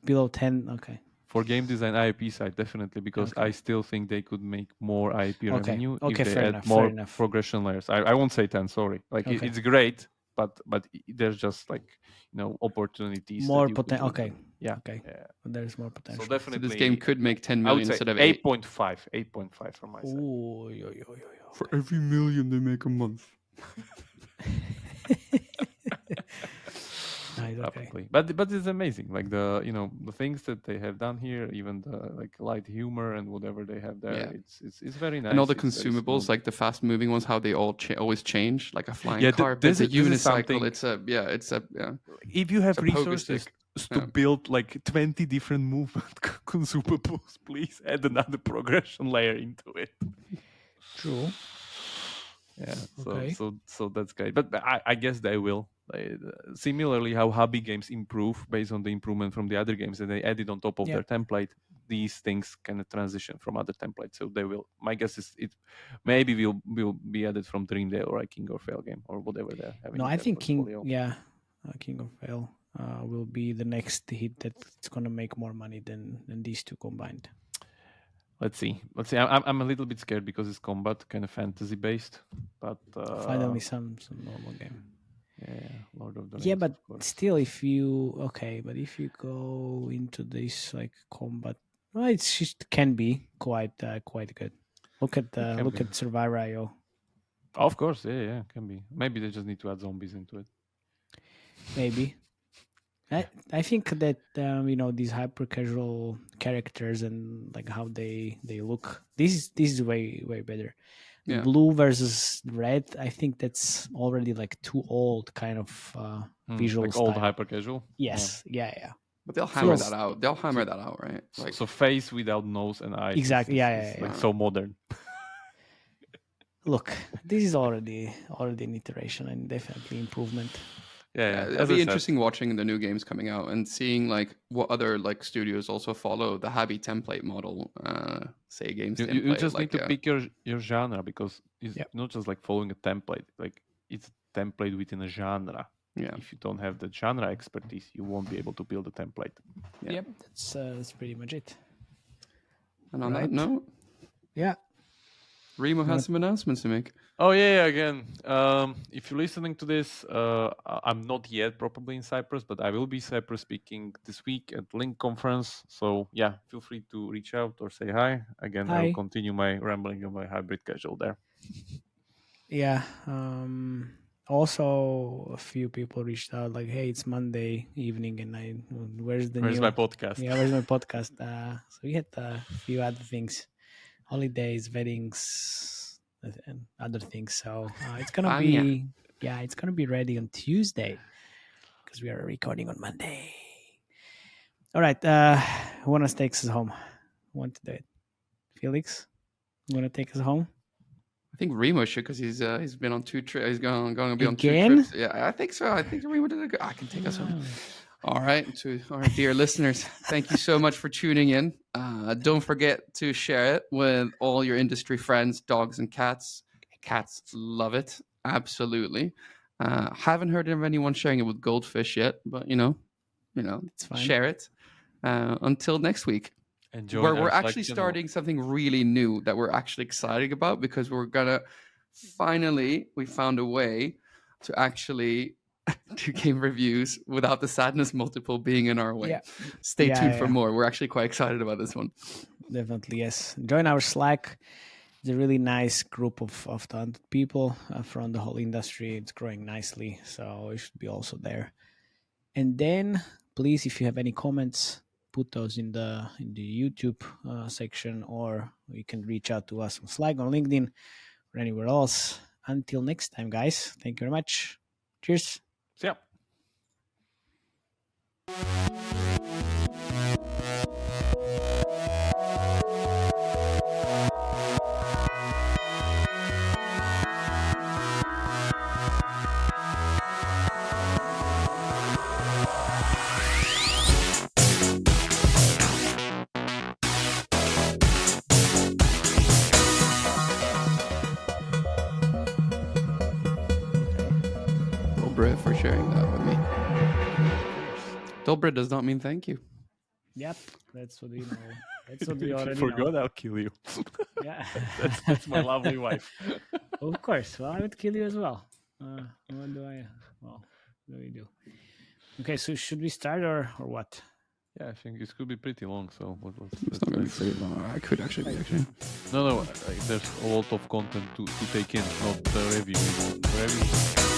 Below 10. Okay. For game design IIP side, definitely, because I still think they could make more IIP revenue if they add more progression layers. I won't say 10. Sorry. Like it's great, but there's just like opportunities. More potential. Okay. Yeah. Okay. Yeah. There's more potential. So definitely, this game could make 10 million instead of 8. 8.5 from my side. Ooh, For every million they make a month. Nice, okay. But it's amazing, like the things that they have done here, even the like light humor and whatever they have there. It's very nice. And all the consumables, like the fast moving ones, how they all always change, like a flying carpet, it's a unicycle. If you have resources to build like 20 different movement consumables, please add another progression layer into it. True. Yeah, so that's great. But I guess they will. Similarly, how hobby games improve based on the improvement from the other games that they added on top of their template, these things can transition from other templates. So they will. My guess is it maybe will be added from Dreamdale or a King or Fail game or whatever they're having. No, I think King or Fail will be the next hit that's gonna make more money than these two combined. Let's see. I'm a little bit scared because it's combat, kind of fantasy based, but finally some normal game. Yeah, Lord of the Rings. Yeah, but still, if you go into this like combat, well, it can be quite good. Look at Survivor.io. Of course, yeah, can be. Maybe they just need to add zombies into it. Maybe. I think that these hyper casual characters and like how they look, this is way better. Yeah. Blue versus red, I think that's already like too old kind of visual like style. Old hyper casual. Yes, yeah. But they'll hammer that out. They'll hammer that out, right? Like so face without nose and eyes. Exactly. Like so modern. Look, this is already an iteration and definitely improvement. Yeah, it'll be interesting watching the new games coming out and seeing like what other like studios also follow the Habby template model. SayGames template. You just need to pick your genre, because it's not just like following a template. Like it's a template within a genre. Yeah. If you don't have the genre expertise, you won't be able to build a template. Yeah. Yep, that's pretty much it. And on that note, Remo has some announcements to make. Oh yeah, again. If you're listening to this, I'm not yet probably in Cyprus, but I will be Cyprus speaking this week at Link conference. So yeah, feel free to reach out or say hi. Again, I'll continue my rambling on my hybrid casual there. Yeah. Also, a few people reached out like, "Hey, it's Monday evening, and where's my podcast? Yeah, where's my podcast?" So we had a few other things, holidays, weddings, and other things. So it's gonna it's gonna be ready on Tuesday because we are recording on Monday. All right, who wanna take us home? Who want to do it? Felix, you wanna take us home? I think Remo should, because he's been on 2 trips. He's going to be on Again? 2 trips. Yeah, I think so. I think Remo did a good. I can take us home. All right, to our dear listeners, thank you so much for tuning in. Don't forget to share it with all your industry friends, dogs and cats. Cats love it, absolutely. Haven't heard of anyone sharing it with goldfish yet, but It's fine. share it. Until next week, Enjoy. we're actually starting something really new that we're actually excited about because we're gonna we found a way to actually do game reviews without the sadness multiple being in our way. Yeah. Stay tuned for Yeah. more. We're actually quite excited about this one. Definitely, yes. Join our Slack. It's a really nice group of talented people from the whole industry. It's growing nicely, so you should be also there. And then, please, if you have any comments, put those in the YouTube section, or you can reach out to us on Slack, on LinkedIn, or anywhere else. Until next time, guys. Thank you very much. Cheers. Yeah. Dobre for sharing that with me. Dobre does not mean thank you. Yep, that's what we know. That's what we If you already forgot, know. I'll kill you. Yeah. That's my lovely wife. Of course. Well, I would kill you as well. What do we do? Okay, so should we start or what? Yeah, I think it could be pretty long. So It's not going to be pretty long. I could actually be actually. No, there's a lot of content to take in, not the review. The review